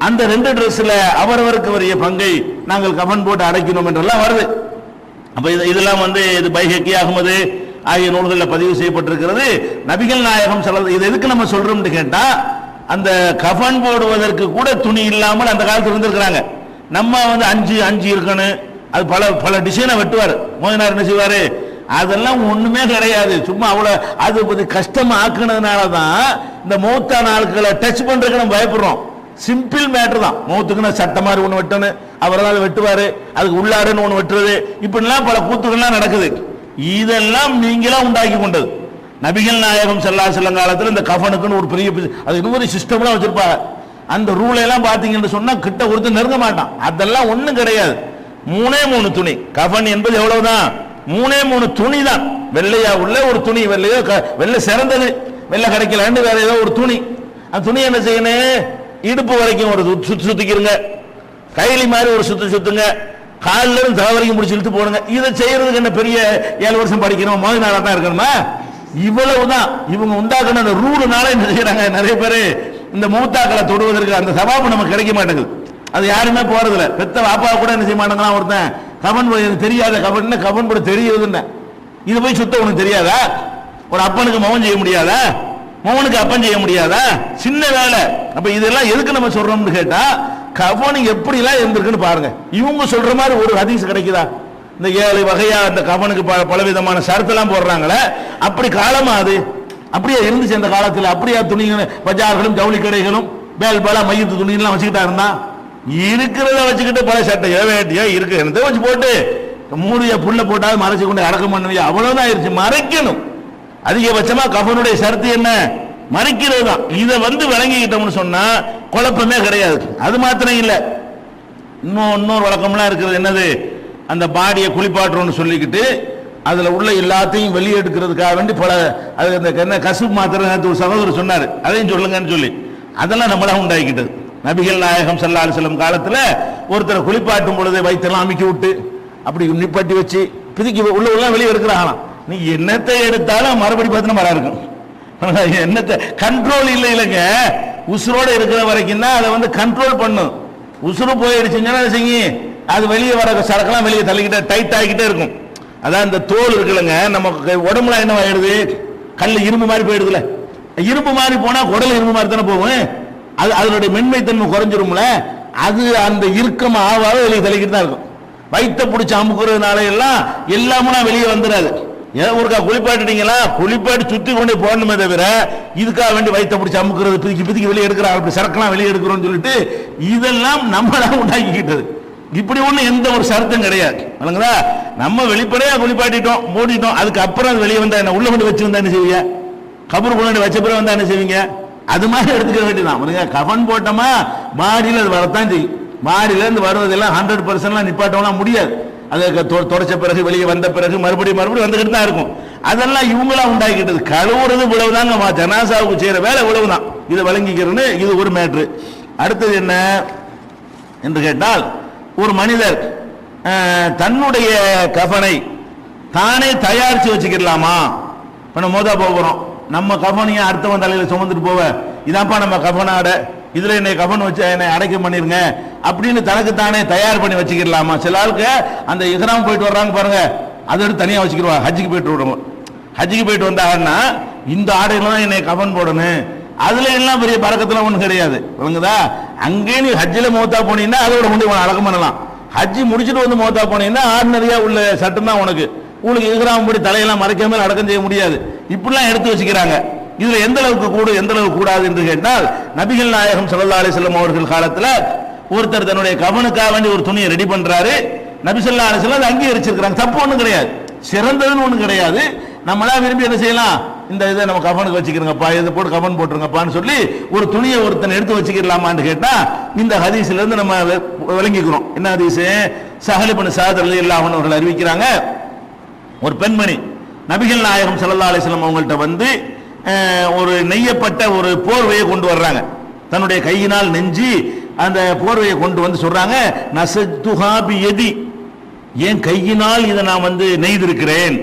அந்த ரெண்டு ட்ரெஸ்ல அவரவருக்கு வரிய பங்கை நாங்கள் கஃன் போட்டு அடைக்கணும் என்றெல்லாம் வருது. அப்ப இதெல்லாம் வந்து இது பைஹக்கி அஹ்மது ஆகிய நூல்களில் பதிவு செய்யப்பட்டிருக்கிறது. நபிகள் நாயகம் ஸல்லல்லாஹு இது எதுக்கு நம்ம சொல்றோம்னு கேட்டா அந்த கஃன் போடுவதற்கு கூட துணி இல்லாமல் அந்த காலத்தில் இருந்திருக்கிறாங்க. நம்ம வந்து அஞ்சு இருக்கணும், அது பல பல டிசைனை வெட்டுவார். மோதினார் என்ன செய்வாரு, அதெல்லாம் ஒண்ணுமே கிடையாது. சும்மா அவ்வளவு அது கொஞ்சம் கஷ்டமா ஆக்குனதுனால தான் இந்த மௌத்தான ஆட்களை டச் பண்றதுக்கு நம்ம பயப்படுறோம். சிம்பிள் மேட்டர் தான். மௌத்துக்குன்னு சட்ட மாதிரி ஒன்று வெட்டணும், அவரால் வெட்டுவாரு, அதுக்கு உள்ளாருன்னு ஒன்று வெட்டுறது, இப்படிலாம் பல கூத்துக்கள்லாம் நடக்குது. இதெல்லாம் நீங்களா உண்டாக்கி கொண்டது. நபிகள் நாயகம் ஸல்லல்லாஹு அலைஹி வஸல்லம் காலத்தில் இந்த கஃனுக்குன்னு ஒரு பெரிய அது இன்னொரு சிஸ்டம்லாம் வச்சிருப்பாங்க. அந்த ரூல் எல்லாம் பாத்தீங்கன்னு சொன்னா கிட்ட ஒருத்தர் நெருங்க மாட்டான். அதெல்லாம் ஒண்ணும் கிடையாது. 3 துணி. கஃன் என்பது எவ்வளவுதான், 3 துணி தான். வெள்ளையா உள்ள ஒரு துணி, வெள்ளையோ வெள்ளை சிறந்தது, வெள்ளை கிடைக்கலன்னு வேற ஏதோ ஒரு துணி. அந்த துணி என்ன செய்யணும், இடுப்பு வரைக்கும் ஒரு சுத்திக்கிறங்க, கைலி மாதிரி ஒரு சுத்துங்க, காலில் இருந்து தலை வரைக்கும் முடிச்சு இழுத்து போடுங்க. இதை செய்யறதுக்கு என்ன பெரிய 7 வருஷம் படிக்கணும், மோதி நாளா தான் இருக்கணுமா? இவ்வளவுதான் இவங்க உண்டாக்குன அந்த ரூலுனால என்ன செய்யறாங்க, நிறைய பேர் இந்த மூத்தாக்களை தொடுவதற்கு அந்த சவாபு நமக்கு கிடைக்க மாட்டேங்குது. அது யாருமே போறதில்ல. பெத்த வாப்பா கூட என்ன செய்ய மாட்டாங்களா, ஒருத்தன் கஃன் தெரியாத கஃன் போட தெரியுதுன்னு இது போய் சுத்த உனக்கு தெரியாதா? ஒரு அப்பனுக்கு மகன் செய்ய முடியாதா? மகனுக்கு அப்பன் செய்ய முடியாதா? சின்ன வேலை. அப்ப இதெல்லாம் எதுக்கு நம்ம சொல்றோம்னு கேட்டா கஃன் எப்படி எல்லாம் இருந்திருக்குன்னு பாருங்க. இவங்க சொல்ற மாதிரி ஒரு ஹதீஸ் கிடைக்குதா? இந்த 7 வகையா அந்த கஃனுக்கு பலவிதமான ஷரத்தெல்லாம் போடுறாங்களே, அப்படி காலமா அது அப்படியே இருந்துச்சு அந்த காலத்தில்? அப்படியே துணிகள் பஜார்களும் ஜவுளி கடைகளும் பேல் பாலா மையத்து துணியெல்லாம் வச்சுக்கிட்டா இருந்தா இருக்கிறத வச்சுக்கிட்டு பல சட்டையோ வேட்டியோ இருக்கு என்னத்தை வச்சு போட்டு மூடிய புல்ல போட்டாலும் மறைச்சு கொண்டு அடக்கம் பண்ணுவியா? அவ்வளவுதான் ஆயிடுச்சு. மறைக்கணும். அதிகபட்சமா கஃனுடைய ஷரத்து என்ன, மறைக்கிறது தான். இதை வந்து விளங்கிக்கிட்டோம்னு சொன்னா குழப்பமே கிடையாது. அது மாத்திரம் இல்லை, இன்னொரு வழக்கம்லாம் இருக்கிறது. என்னது, அந்த பாடியை குளிப்பாட்டுறோம்னு சொல்லிக்கிட்டு அதுல உள்ள எல்லாத்தையும் வெளியே எடுக்கிறதுக்காக வேண்டி பல அது அந்த என்ன கசுப்பு மாத்திரம் ஒரு சகோதரர் சொன்னார், அதையும் சொல்லுங்கன்னு சொல்லி அதெல்லாம் நம்மளா உண்டாக்கிட்டது. நபிகள் நாயகம் ஸல்லல்லாஹு அலைஹி வஸல்லம் காலத்துல ஒருத்தரை குளிப்பாட்டும் பொழுது வயிற்றெல்லாம் அமுக்கி விட்டு அப்படி நிப்பட்டி வச்சு பிதுக்கி உள்ள வெளியே எடுக்கிறாங்களாம். நீ என்னத்தை எடுத்தாலும் மறுபடி பார்த்தா மரம் இருக்கும். என்னத்தை கண்ட்ரோல் இல்லைங்க. உசுரோட இருக்கிற வரைக்கும் தான் அதை வந்து கண்ட்ரோல் பண்ணும். உசுறு போயிடுச்சுன்னா செய்யும், அது வெளியே வர சரக்கெல்லாம் வெளியே தள்ளிக்கிட்டே டைட் ஆகிக்கிட்டே இருக்கும். அதான் இந்த தோல் இருக்குல்லங்க, நம்ம உடம்புல என்ன ஆயிடுது, கல் இரும்பு மாதிரி போயிடுதுல. இரும்பு மாதிரி போனா குடல் இரும்பு மாதிரி தானே போகும். அது அதனுடைய மென்மைத்தன்மை குறைஞ்சிரும்ல. அது அந்த இறுக்கம் ஆவாத வெளியே தள்ளிக்கிட்டு தான் இருக்கும். வயிற்ற பிடிச்சி அமுக்குறதுனால எல்லாம் எல்லாமே வெளியே வந்துடாது. ஏதோ ஒருக்கா குளிப்பாட்டுட்டீங்களா, குளிப்பாட்டி சுத்தி கொண்டு போடணுமே தவிர இதுக்காக வேண்டி வயிற்ற பிடிச்சி அமுக்குறது, பிதிக்கி வெளியே எடுக்கிறாங்க, அப்படி சரக்கெல்லாம் வெளியே எடுக்கிறோம்னு சொல்லிட்டு இதெல்லாம் நம்மளாம் உண்டாக்கிக்கிட்டது. இப்படி ஒண்ணு எந்த ஒரு சரத்தும் கிடையாது. நம்ம வெளிப்படையா குளிப்பாட்டிட்டோம், மூடிட்டோம். அதுக்கு அப்புறம் அது வெளியே வந்தா என்ன, உள்ள கொண்டு வச்சு வந்தா என்ன செய்வீங்க, கபரு கொண்டு வச்ச பிறகு வந்தா என்ன செய்வீங்க, அது மாதிரி எடுத்துக்க வேண்டியதான். கஃன் போட்டோமா பாடியில் அது வரத்தான் செய்யும். பாடியில இருந்து வருவதெல்லாம் 100% நிப்பாட்டலாம் முடியாது. அது தொடச்ச பிறகு வெளியே வந்த பிறகு மறுபடியும் வந்துகிட்டு தான் இருக்கும். அதெல்லாம் இவங்களா உண்டாக்கிட்டது. கழுவுறது இவ்வளவுதாங்க, ஜனாசாவுக்கு செய்யற வேலை இவ்வளவுதான். இதை வழங்கிக்கிறேன்னு இது ஒரு மேட்ரு. அடுத்தது என்ன என்று கேட்டால், ஒரு மனிதர் தன்னுடைய கஃனை தானே தயாரிச்சு வச்சுக்கலாமா? நம்ம மோதா போகிறோம், நம்ம கஃனையும் அடுத்தவன் தலையில சுமந்துட்டு போவ, இதான்ப்பா நம்ம கஃனாட, இதுல என்னை கஃன் வச்சு என்னை அடக்கம் பண்ணிருங்க அப்படின்னு தனக்கு தானே தயார் பண்ணி வச்சுக்கலாமா? சில ஆளுக்கு அந்த இஹ்ராம் போயிட்டு வர்றாங்க பாருங்க, அதை எடுத்து தனியா வச்சுக்கிடுவா. ஹஜ்ஜுக்கு போயிட்டு விடுவோம். ஹஜ்ஜுக்கு போயிட்டு வந்தாங்கன்னா இந்த ஆடையில தான் என்னை கஃன் போடணும், அதுல எல்லாம் பெரிய பறக்கத்துல ஒண்ணு கிடையாது. விளங்குதா? அங்கே நீ ஹஜ்ஜில மௌத்தா போனீங்கன்னா அதோட கொண்டு அடக்கம் பண்ணலாம். ஹஜ்ஜி முடிச்சுட்டு வந்து மௌத்தா போனீங்கன்னா ஆர்டினரியா உள்ள சட்டம் தான் உனக்கு. உங்களுக்கு இஹ்ராம் படி தலையெல்லாம் மறைக்காம அடக்கம் செய்ய முடியாது. இப்படிலாம் எடுத்து வச்சுக்கிறாங்க. இதுல எந்த அளவுக்கு கூடும் எந்த அளவுக்கு கூடாது என்று கேட்டால், நபிகள் நாயகம் ஸல்லல்லாஹு அலைஹி வஸல்லம் அவர்கள் காலத்துல ஒருத்தர் தன்னுடைய கஃனுக்காக வேண்டி ஒரு துணியை ரெடி பண்றாரு. நபி ஸல்லல்லாஹு அலைஹி வஸல்லம் அங்கீகரிச்சிருக்காங்க. தப்பு ஒண்ணும் கிடையாது, சிறந்ததுன்னு ஒண்ணும் கிடையாது. நம்மளா விரும்பி என்ன செய்யலாம், இந்த இதை நம்ம கஃனுக்கு வச்சுக்கிறோங்கப்பா, இதை போட்டு கஃன் போட்டுருங்கப்பான்னு சொல்லி ஒரு துணியை ஒருத்தன் எடுத்து வச்சுக்கலாமான்னு கேட்டா, இந்த ஹதீஸ்ல இருந்து நம்ம விளங்கிக்கிறோம். என்ன ஹதீஸ்? ஸஹல் இப்னு ஸஅத் ரலியல்லாஹு அன்ஹு அவர்கள் அறிவிக்கிறாங்க, ஒரு பெண்மணி நபிகள் நாயகம் ஸல்லல்லாஹு அலைஹி வஸல்லம் அவங்கள்ட்ட வந்து ஒரு நெய்யப்பட்ட ஒரு போர்வையை கொண்டு வர்றாங்க. தன்னுடைய கையினால் நெஞ்சி அந்த போர்வையை கொண்டு வந்து சொல்றாங்க, நஸஜ்துஹா பியதி, என் கையினால் இதை நான் வந்து நெய்திருக்கிறேன்.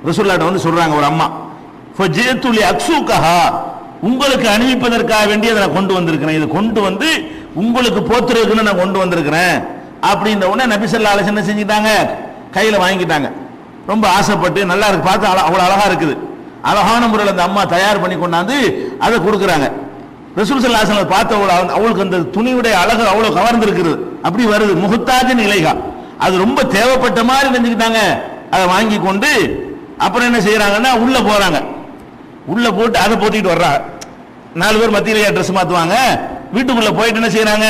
ரசூலுல்லாஹ் வந்து சொல்றாங்க ஒரு அம்மா, ஃபஜிது லி அக்ஸுகஹா, உங்களுக்கு அணிவிப்பதற்காக வேண்டி அதை நான் கொண்டு வந்திருக்கிறேன், இதை கொண்டு வந்து உங்களுக்கு போத்துறதுக்குன்னு நான் கொண்டு வந்திருக்கிறேன் அப்படின்ற உடனே நபி ஸல்லல்லாஹு அலைஹி வஸல்லம் என்ன செஞ்சிட்டாங்க, கையில வாங்கிட்டாங்க. ரொம்ப ஆசைப்பட்டு, நல்லா இருக்கு, பார்த்து அவ்வளவு அழகா இருக்குது, அழகான முறையில் அந்த அம்மா தயார் பண்ணி கொண்டாந்து அதை கொடுக்குறாங்க. ரசூல் ஸல்லல்லாஹு அலைஹி வஸல்லம் பார்த்த அவளுக்கு அந்த துணியுடைய அழகு அவ்வளவு கவர்ந்திருக்கிறது. அப்படி வருது முஹ்தாஜின் இலைஹா, அது ரொம்ப தேவைப்பட்ட மாதிரி நினைச்சுக்கிட்டாங்க. அதை வாங்கி கொண்டு அப்புறம் என்ன செய்யறாங்கன்னா உள்ள போறாங்க. உள்ள போட்டு அதை போத்திட்டு வர்றாங்க. 4 பேர் மத்தியிலேயே ட்ரெஸ் மாத்துவாங்க. வீட்டுக்குள்ள போயிட்டு என்ன செய்யறாங்க,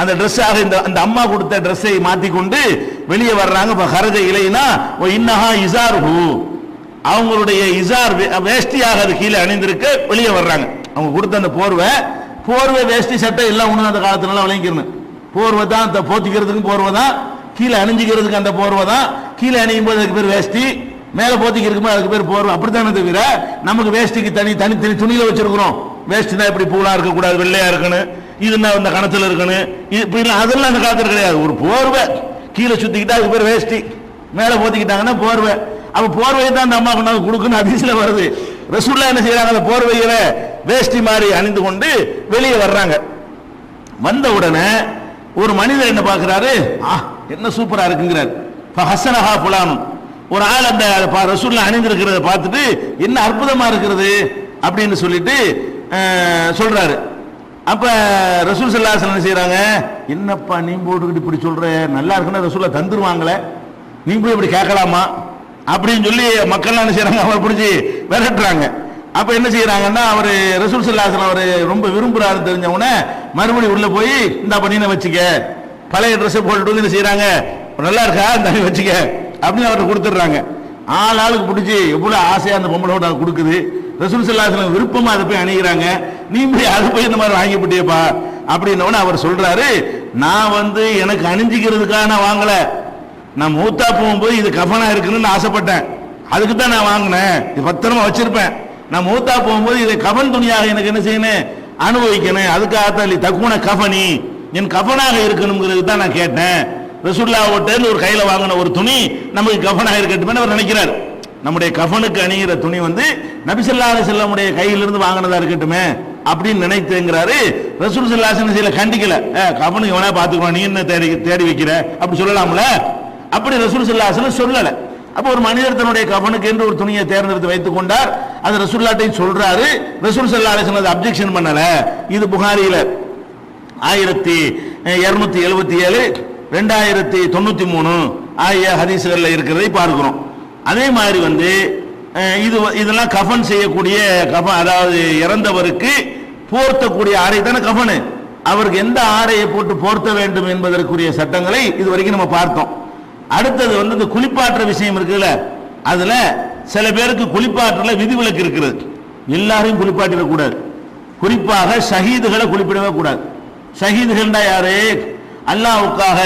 அந்த ட்ரெஸ்ஸாக அந்த அம்மா கொடுத்த ட்ரெஸ்ஸை மாத்தி கொண்டு வெளியே வர்றாங்க. ஹரஜ இலைனா இன்னஹா இஸாருஹு, அவங்களுடைய இஸார் வேஷ்டியாக அது கீழே அணிந்திருக்க வெளியே வர்றாங்க. அவங்க கொடுத்த அந்த போர்வை வேஷ்டி சட்டை எல்லாம் ஒண்ணு. அந்த காலத்துல விளங்கிக்கணும், போர்வை தான் போத்திக்கிறதுக்கு போர்வை தான், கீழே அணிஞ்சிக்கிறதுக்கு அந்த போர்வை தான். கீழே அணியும் போது அதுக்கு பேர் வேஷ்டி, மேல போத்திக்கிறதுக்கு அதுக்கு பேர் போர்வை. அப்படித்தானே தவிர நமக்கு வேஷ்டிக்கு தனி துணியில வச்சிருக்கிறோம். வேஷ்டினா இப்படி பூலா இருக்க கூடாது, வெள்ளையா இருக்கணும், இதுனா இந்த கணத்துல இருக்கணும், இப்படிலாம் அதெல்லாம் அந்த காலத்துல கிடையாது. ஒரு போர்வை கீழே சுத்திக்கிட்டா அதுக்கு பேர் வேஷ்டி, மேல போத்திக்கிட்டாங்கன்னா போர்வை. அப்ப போர்வையை தான் அந்த அம்மா கொண்டாந்து கொடுக்கணும் ஹதீஸ்ல வருது. ரசூலுல்லாஹ் என்ன செய்யறாங்க, அந்த போர்வையில வேஷ்டி மாதிரி அணிந்து கொண்டு வெளியே வர்றாங்க. வந்த உடனே ஒரு மனிதர் என்ன பார்க்கிறாரு, என்ன சூப்பரா இருக்குங்கிறார். ஃபஹஸனஹா ஃபுலான், ஒரு ஆள் அந்த ரசூலுல்லாஹ் அணிந்திருக்கிறத பார்த்துட்டு என்ன அற்புதமா இருக்கிறது அப்படின்னு சொல்லிட்டு சொல்றாரு. அப்ப ரசூல் ஸல்லல்லாஹு அலைஹி வஸல்லம் செய்யறாங்க, என்னப்பா நீ போட்டுக்கிட்டு இப்படி சொல்ற, நல்லா இருக்குன்னா ரசூலுல்லாஹ் தந்துருவாங்களே, நீ போய் இப்படி கேட்கலாமா அப்படின்னு சொல்லி மக்கள் என்ன செய்யறாங்க, அவரை பிடிச்சி விரட்டுறாங்க. அப்ப என்ன செய்யறாங்கன்னா, அவரு ரசூல் ஸல்லல்லாஹு அலைஹி வஸல்லம் அவரு ரொம்ப விரும்புறாரு தெரிஞ்ச உடனே மறுபடியும் உள்ள போய் இந்த பண்ணின வச்சுக்க, பழைய ட்ரெஸ் போட்டுட்டு வந்து என்ன செய்யறாங்க, நல்லா இருக்கா இந்த வச்சுக்க அப்படின்னு அவர்கிட்ட கொடுத்துடுறாங்க. ஆளுக்கு பிடிச்சி எவ்வளவு ஆசையா அந்த பொம்பளோட கொடுக்குது. ரசூல் ஸல்லல்லாஹு அலைஹி வஸல்லம் விருப்பமா அதை போய் அணிகிறாங்க. நீ போய் அதை போய் இந்த மாதிரி வாங்கிவிட்டியப்பா அப்படின்னோட அவர் சொல்றாரு, நான் வந்து எனக்கு அணிஞ்சிக்கிறதுக்காக நான் வாங்கல, நான் மூத்தா போகும்போது இது கஃபனா இருக்குன்னு ஆசைப்பட்டேன், அதுக்கு தான் நான் வாங்கினேன், இது பத்திரமா வச்சிருப்பேன். நான் மூத்தா போகும்போது இதை கஃபன் துணியாக எனக்கு என்ன செய்யணும், அனுபவிக்கணும், அதுக்காக தக்குன கஃபனி, என் கஃபனாக இருக்கணுங்கிறது தான் நான் கேட்டேன். ரசூலுல்லாஹ்ட்ட ஒரு கையில வாங்கின ஒரு துணி நமக்கு கஃபனாக இருக்கட்டும் அவர் நினைக்கிறார். நம்முடைய கஃபனுக்கு அணிகிற துணி வந்து நபி ஸல்லல்லாஹு அலைஹி வஸல்லம் உடைய கையிலிருந்து வாங்கினதா இருக்கட்டுமே அப்படின்னு நினைத்துங்கிறாரு. ரசூல் ஸல்லல்லாஹு அலைஹி வஸல்லம் கண்டிக்கல, கஃபனுக்கு எவனா பாத்துக்கோ, நீ என்ன தேடி வைக்கிற அப்படி சொல்லலாம்ல. அப்படி ரசூல் ஸல்லல்லாஹு அலைஹி வஸல்லம் சொல்லல. அப்ப ஒரு மனிதர் தன்னுடைய கஃபனுக்கு என்று ஒரு துணியை தேர்ந்தெடுத்து வைத்துக் கொண்டார். அது ரசூலுல்லாஹ்ட்ட சொல்றாரு. ரசூல் ஸல்லல்லாஹு அலைஹி வஸல்லம் அப்ஜெக்ஷன் பண்ணல. இது புகாரியில 1277 2093 ஆகிய ஹதீஸ்கள்ல இருக்கிறதை பார்க்கிறோம். அதே மாதிரி வந்து இதெல்லாம் கஃபன் செய்யக்கூடிய கஃபன், அதாவது இறந்தவருக்கு போர்த்தக்கூடிய ஆடை தானே கஃபனு. அவருக்கு எந்த ஆடையை போட்டு போர்த்த வேண்டும் என்பதற்குரிய சட்டங்களை இதுவரைக்கும் நம்ம பார்த்தோம். அடுத்தது வந்து இந்த குளிப்பாற்ற விஷயம் இருக்குல்ல, அதுல சில பேருக்கு குளிப்பாற்றல விதிவிலக்கு இருக்கிறது. எல்லாரையும் குளிப்பாட்டிடக்கூடாது. குறிப்பாக ஷஹீதுகளை குளிப்பிடவே கூடாது. ஷஹீதுகள்டா யாரு, அல்லாஹ்வுக்காக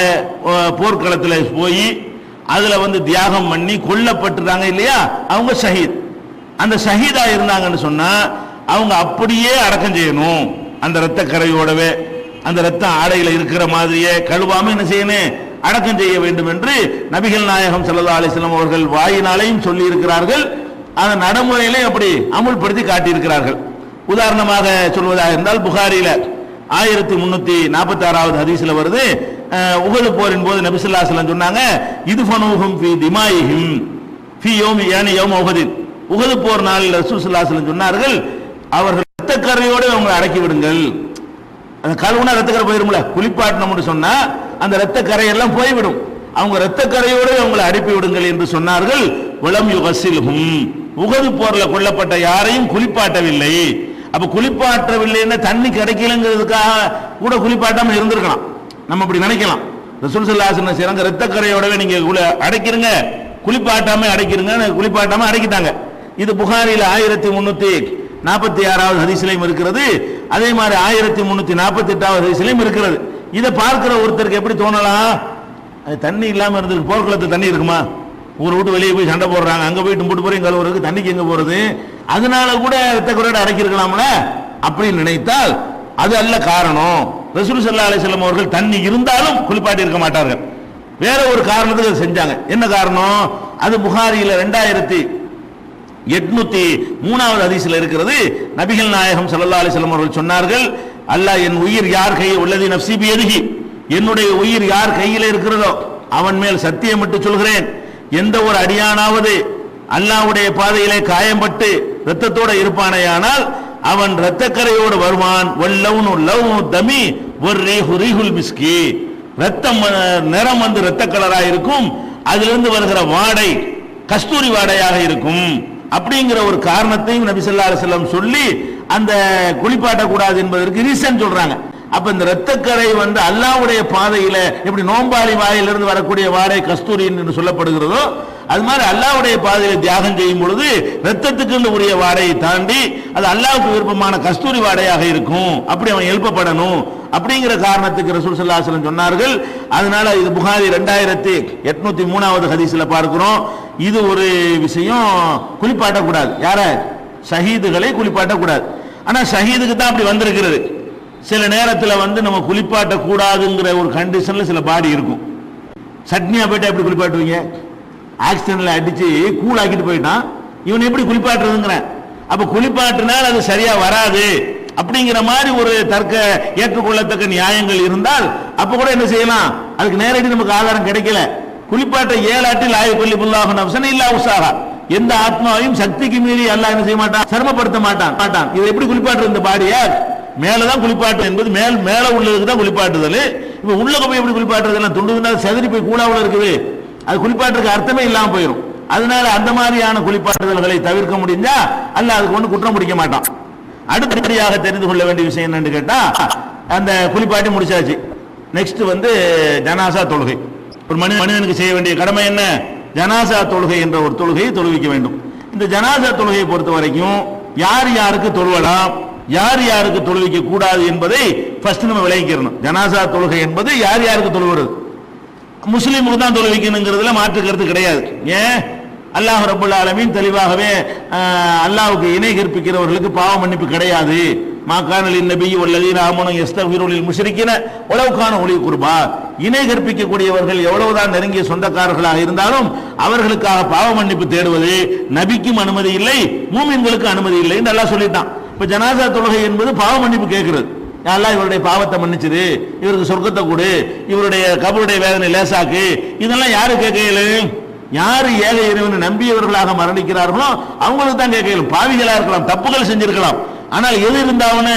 போர்க்களத்தில் போய் அதுல வந்து தியாகம் பண்ணி கொல்லப்பட்டுறாங்க இல்லையா, அவங்க ஷஹீத். அந்த ஷஹீதா இருந்தாங்கன்னு சொன்னா அவங்க அப்படியே அடக்கம் செய்யணும். அந்த ரத்த கரையோடவே அந்த ரத்த ஆடையில இருக்கிற மாதிரியே கழுவாம என்ன செய்யணும், அடக்கம் செய்ய வேண்டும் என்று நபிகள் நாயகம் ஸல்லல்லாஹு அலைஹி வஸல்லம் அவர்கள் வாயினாலையும் சொல்லி இருக்கிறார்கள். அந்த நடைமுறையிலே அப்படி அமுல்படுத்தி காட்டியிருக்கிறார்கள். உதாரணமாக சொல்வதாக இருந்தால் புகாரில 1346வது ஹதீஸ்ல வருது, உஹது போரின் போது நபி ஸல்லல்லாஹு அலைஹி வஸல்லம் சொன்னாங்க, இதுஃபனுஹும் ஃபீ திமாயிஹிம் ஃபீ யௌமி யௌம உஹத், உஹது போர் நாளில் ரசூல் ஸல்லல்லாஹு அலைஹி வஸல்லம் சொன்னார்கள், அவர்கள் இரத்தக்கரையோடு அவங்களை அடக்கி விடுங்கள். அந்த கழுவுனா இரத்தக்கரை போயிரும்ல, குளிப்பாட்டணும்னு சொன்னா அந்த இரத்தக்கரை எல்லாம் போய்விடும். அவங்க இரத்தக்கரையோடு அவங்களை அனுப்பி விடுங்கள் என்று சொன்னார்கள். வலம் யுகசில்ஹும், உஹது போர்ல கொல்லப்பட்ட யாரையும் குளிப்பாட்டவில்லை. அப்ப குளிப்பாட்டவில்லைன்னா தண்ணி கிடைக்கலங்கிறதுக்காக கூட குளிப்பாட்டாம இருந்திருக்கலாம். நம்ம அப்படி நினைக்கலாம். ரசூல் ஸல்லல்லாஹு அலைஹி வஸல்லம் சிறங்க இரத்தக்கரையோடவே நீங்க அடைக்கிறீங்க, குளிப்பாட்டாம அடைக்கிறீங்க, குளிப்பாட்டாம அடைக்கிட்டாங்க. இது புகாரில 1346வது ஹதீஸ்லயும் இருக்கிறது. அதே மாதிரி 1348வது ஹதீஸ்லயும் இருக்கிறது. இதை பார்க்கிற ஒருத்தருக்கு எப்படி தோணலாம், அது தண்ணி இல்லாம இருந்திருக்கு, போர்க்குளத்துல தண்ணி இருக்குமா, ஊரை விட்டு வெளியே போய் சண்டை போடுறாங்க, அங்க போய் தும்பிட்டு போறீங்க கழுவுறதுக்கு, தண்ணிக்கு எங்க போறது, அதனால கூட இரத்தக்கரையோட அடைக்கிருக்கலாம்ல அப்படின்னு நினைத்தால் அது அல்ல காரணம். ரசூல் ஸல்லல்லாஹு அலைஹி வஸல்லம் அவர்கள் தண்ணி இருந்தாலும் குளிப்பாட்டி இருக்க மாட்டார்கள். வேற ஒரு காரணத்துக்கு செஞ்சாங்க. என்ன காரணம்? அது புகாரியில 2803வது ஹதீஸ்ல இருக்கிறது. நபிகள் நாயகம் ஸல்லல்லாஹு அலைஹி வஸல்லம் அவர்கள் சொன்னார்கள், அல்லாஹ் என் உயிர் யார் கையில் உள்ளது நஃப்ஸி பியதிஹி, என்னுடைய உயிர் யார் கையில் இருக்கிறதோ அவன் மேல் சத்தியமிட்டு சொல்கிறேன், எந்த ஒரு அடியானாவது அல்லாஹ்வுடைய பாதையிலே காயம்பட்டு இரத்தத்தோட இருப்பானேயானால் அவன் இரத்தக்கரையோடு வருவான். வல்லவுனு லவ்னு தமி வர்ரீஹு ரீஹுல் மிஸ்கி, இரத்தம் நிறம் வந்து இரத்த கலராக இருக்கும், அதிலிருந்து வருகிற வாடை கஸ்தூரி வாடையாக இருக்கும். அப்படிங்கிற ஒரு காரணத்தையும் நபி ஸல்லல்லாஹு அலைஹி வஸல்லம் சொல்லி அந்த குளிப்பாட்ட கூடாது என்பதற்கு ரீசன் சொல்றாங்க. அப்ப இந்த இரத்தக்கரை வந்து அல்லாஹ்வுடைய பாதையில எப்படி நோம்பாளி வாயிலிருந்து வரக்கூடிய வாடை கஸ்தூரி என்று சொல்லப்படுகிறதோ, அது மாதிரி அல்லாஹ்வுடைய பாதையில தியாகம் செய்யும் பொழுது இரத்தத்துக்கு உரிய வாடையை தாண்டி அது அல்லாஹ்வுக்கு விருப்பமான கஸ்தூரி வாடையாக இருக்கும். அப்படி அவன் எழுப்பப்படணும் அப்படிங்கிற காரணத்துக்கு ரசூல் ஸல்லல்லாஹு அலைஹி வஸல்லம் சொன்னார்கள். அதனால இது புகாரி 2803வது ஹதீஸ்ல பார்க்கிறோம். இது ஒரு விஷயம், குளிப்பாட்டக்கூடாது. யார? ஷஹீதுகளை குளிப்பாட்டக்கூடாது. ஆனா ஷஹீதுக்கு தான் அப்படி வந்திருக்கிறது. சில நேரத்தில் வந்து நம்ம குளிப்பாட்ட கூடாதுங்கிற ஒரு கண்டிஷன்ல சில பாடி இருக்கும். சட்னியா போயிட்டா எப்படி குளிப்பாட்டுவீங்க? ஆக்சிடென்ட்ல அடிச்சு கூல் ஆக்கிட்டு போயிட்டான், இவன் எப்படி குளிப்பாட்டுறதுங்கிற. அப்ப குளிப்பாட்டினால் அது சரியா வராது அப்படிங்கிற மாதிரி ஒரு தர்க்க ஏற்றுக்கொள்ளத்தக்க நியாயங்கள் இருந்தால் அப்ப கூட என்ன செய்யலாம், அதுக்கு நேரடி நமக்கு ஆதாரம் கிடைக்கல. குளிப்பாட்ட ஏழாட்டில் ஆயுள்ளிபுல்லாஹு நஃப்ஸன் இல்லா உஸாஹா, எந்த ஆத்மாவையும் சக்திக்கு மீறி அல்லாஹ் என்ன செய்ய மாட்டான், சிரமப்படுத்த மாட்டான். இது எப்படி குளிப்பாட்டு? இந்த பாடியா மேலதான் குளிப்பாட்டு என்பது மேல உள்ளதுக்கு தான் குளிப்பாட்டுதல். இப்ப உள்ள போய் எப்படி குளிப்பாட்டுறதெல்லாம் துண்டுதுன்னா செதறி போய் கூடாவுல இருக்குது, அது குளிப்பாட்டுறதுக்கு அர்த்தமே இல்லாம போயிடும். அதனால அந்த மாதிரியான குளிப்பாட்டுதல்களை தவிர்க்க முடிஞ்சா அல்லாஹ் அதுக்கு ஒன்று குற்றம் பிடிக்க மாட்டான். அடுத்தபடியாக தெரிந்து கொள்ள வேண்டிய விஷயம் என்னன்னு கேட்டா, அந்த குளிப்பாட்டி முடிச்சாச்சு, நெக்ஸ்ட் வந்து ஜனாசா தொழுகை. ஒரு மனிதனுக்கு செய்ய வேண்டிய கடமை என்ன? ஜனாசா தொழுகை என்ற ஒரு தொழுகையை தொழுவிக்க வேண்டும். இந்த ஜனாசா தொழுகையை பொறுத்த வரைக்கும் யார் யாருக்கு தொழுவலாம், யார் யாருக்கு தொழுவிக்க கூடாது என்பதை ஃபர்ஸ்ட் நம்ம விளங்கிக்கிறணும். ஜனாசா தொழுகை என்பது யார் யாருக்கு தொழுவது, முஸ்லீமுக்கு தான் தொழுவிக்கணுங்கிறதுல மாற்று கருத்து கிடையாது. ஏன்? அல்லாஹ் ரப்பல் ஆலமீன் தெளிவாகவே அல்லாஹ்வுக்கு இணை கற்பிக்கிறவர்களுக்கு பாவ மன்னிப்பு கிடையாது. மாகானலின் நபி வல்லதீன ஆமனு யஸ்தக்ஃபிரு லில் முஷ்ரிக்கீன வலவ் கானு உலி குர்பா, இணை கற்பிக்கக்கூடியவர்கள் எவ்வளவுதான் நெருங்கிய சொந்தக்காரர்களாக இருந்தாலும் அவர்களுக்காக பாவ மன்னிப்பு தேடுவது நபிக்கும் அனுமதி இல்லை, மூமின்களுக்கு அனுமதி இல்லை என்று அல்லாஹ் சொல்லிட்டான். இப்ப ஜனாசா தொழுகை என்பது பாவ மன்னிப்பு கேட்கிறது. அல்லாஹ் இவருடைய பாவத்தை மன்னிச்சிரு, இவருக்கு சொர்க்கத்தை கொடு, இவருடைய கபருடைய வேதனை லேசாக்கு, இதெல்லாம் யாரு கேட்கல? யாரு ஏக இறைவனை நம்பியவர்களாக மரணிக்கிறார்களோ அவங்களுக்கு தான் கேட்கலாம். பாவிகளா இருக்கலாம், தப்புகள் செஞ்சிருக்கலாம், ஆனால் எது இருந்தாவனு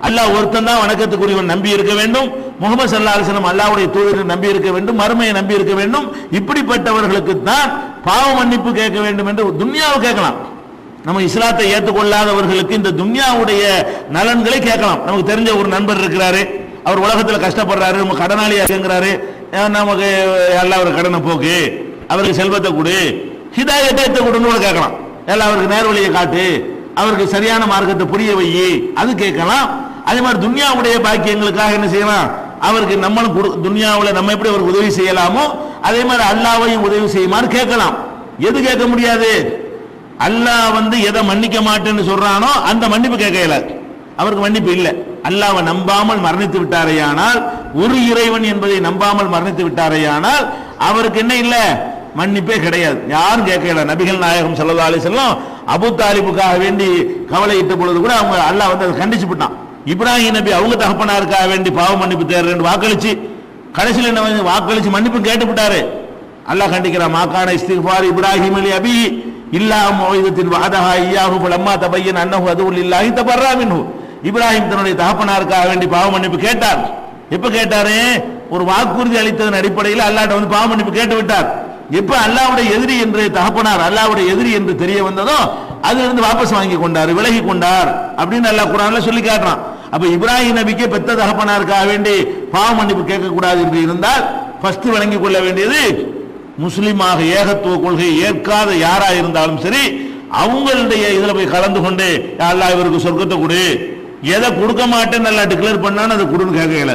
அல்லாஹ் ஒருத்தன் தான் வணக்கத்துக்குரியவன் நம்பி இருக்க வேண்டும், முகமது ஸல்லல்லாஹு அலைஹி வஸல்லம் அல்லாஹ்வுடைய தூதரை நம்பி இருக்க வேண்டும், மறுமையை நம்பி இருக்க வேண்டும். இப்படிப்பட்டவர்களுக்கு தான் பாவ மன்னிப்பு கேட்க வேண்டும் என்று துன்யாவை கேட்கலாம். நம்ம இஸ்லாத்தை ஏற்றுக்கொள்ளாதவர்களுக்கு இந்த துன்யாவுடைய நலன்களை கேட்கலாம். நமக்கு தெரிஞ்ச ஒரு நண்பர் இருக்கிறாரு, அவர் உலகத்தில் கஷ்டப்படுறாரு, நம்ம கடனாளியா இருக்கிறாரு, நமக்கு எல்லாம் அவர் கடனை போக்கு, அவருக்கு செல்வத்தை கொடு, ஹிதாயத்தை கொடுன்னு கேட்கலாம். எல்லாம் அவருக்கு நேர்வழியை காட்டு, அவருக்கு சரியான மார்க்கத்தை புரிய வை, அது கேட்கலாம். அதே மாதிரி துன்யாவுடைய பாக்கியங்களுக்காக என்ன செய்யலாம், அவருக்கு நம்மளும் துன்யாவில் நம்ம எப்படி அவருக்கு உதவி செய்யலாமோ அதே மாதிரி அல்லாஹ்வையும் உதவி செய்யுமாறு கேட்கலாம். எது கேட்க முடியாது? அல்லாஹ் வந்து எதை மன்னிக்க மாட்டேன்னு சொல்றானோ அந்த மன்னிப்பு கேட்க இயலாது. அவருக்கு மன்னிப்பு இல்லை. அல்லாஹ்வை நம்பாமல் மரணித்து விட்டாரேயானால், ஒரு இறைவன் என்பதை நம்பாமல் மரணித்து விட்டாரேயானால் அவருக்கு என்ன இல்லை, மன்னிப்பே கிடையாது. யாரும் கேட்கல. நபிகள் நாயகம் ஸல்லல்லாஹு அலைஹி வஸல்லம் அபூ தாலிபுக்காக வேண்டி கவலையிட்ட பொழுது கூட அவங்க அல்லாஹ் வந்து அதை கண்டிச்சு விட்டான். இப்ராஹிம் நபி அவங்க தகப்பனாருக்காக வேண்டி பாவ மன்னிப்பு தேர்றேன்னு வாக்களிச்சு கடைசியில் என்ன வாக்களிச்சு மன்னிப்பு கேட்டு விட்டாரு. அல்லாஹ் கண்டிக்கிறான். மாகான இஸ்திக்ஃபார் இப்ராஹிம் அலி அபி, இல்லா மௌஇதத்தின் வஅதஹா இய்யாஹு ஃபலம்மா தபய்யன அன்னஹு அதுல் லில்லாஹி தபர்ரா மின்ஹு. இப்ராஹிம் தன்னுடைய தகப்பனாருக்காக வேண்டி பாவ மன்னிப்பு கேட்டார். எப்ப கேட்டாரு? ஒரு வாக்குறுதி அளித்ததன் அடிப்படையில் அல்லாஹ்ட்ட வந்து பாவ மன்னிப்பு கேட்டு விட்டார். எப்ப அல்லாஹ்வுடைய எதிரி என்று தகப்பனார் அல்லாஹ்வுடைய எதிரி என்று தெரிய வந்ததோ அதிலிருந்து வாபஸ் வாங்கி கொண்டார், விலகி கொண்டார் அப்படின்னு அல்லாஹ் குர்ஆன்ல சொல்லி காட்டுறான். அப்ப இப்ராஹிம் நபிக்கு பெத்த தகப்பனாருக்காக வேண்டி பாவ மன்னிப்பு கேட்க கூடாது என்று இருந்தால் ஃபர்ஸ்ட் விளங்கிக் கொள்ள வேண்டியது, முஸ்லிமாக ஏகத்துவ கொள்கையை ஏற்காத யாரா இருந்தாலும் சரி அவங்களுடைய இதுல போய் கலந்து கொண்டு அல்லாஹ் இவருக்கு சொர்க்கத்தை கொடு, எதை கொடுக்க மாட்டேன்னு அல்லாஹ் டிக்ளேர் பண்ணான்னு அதை கொடுன்னு கேட்கல,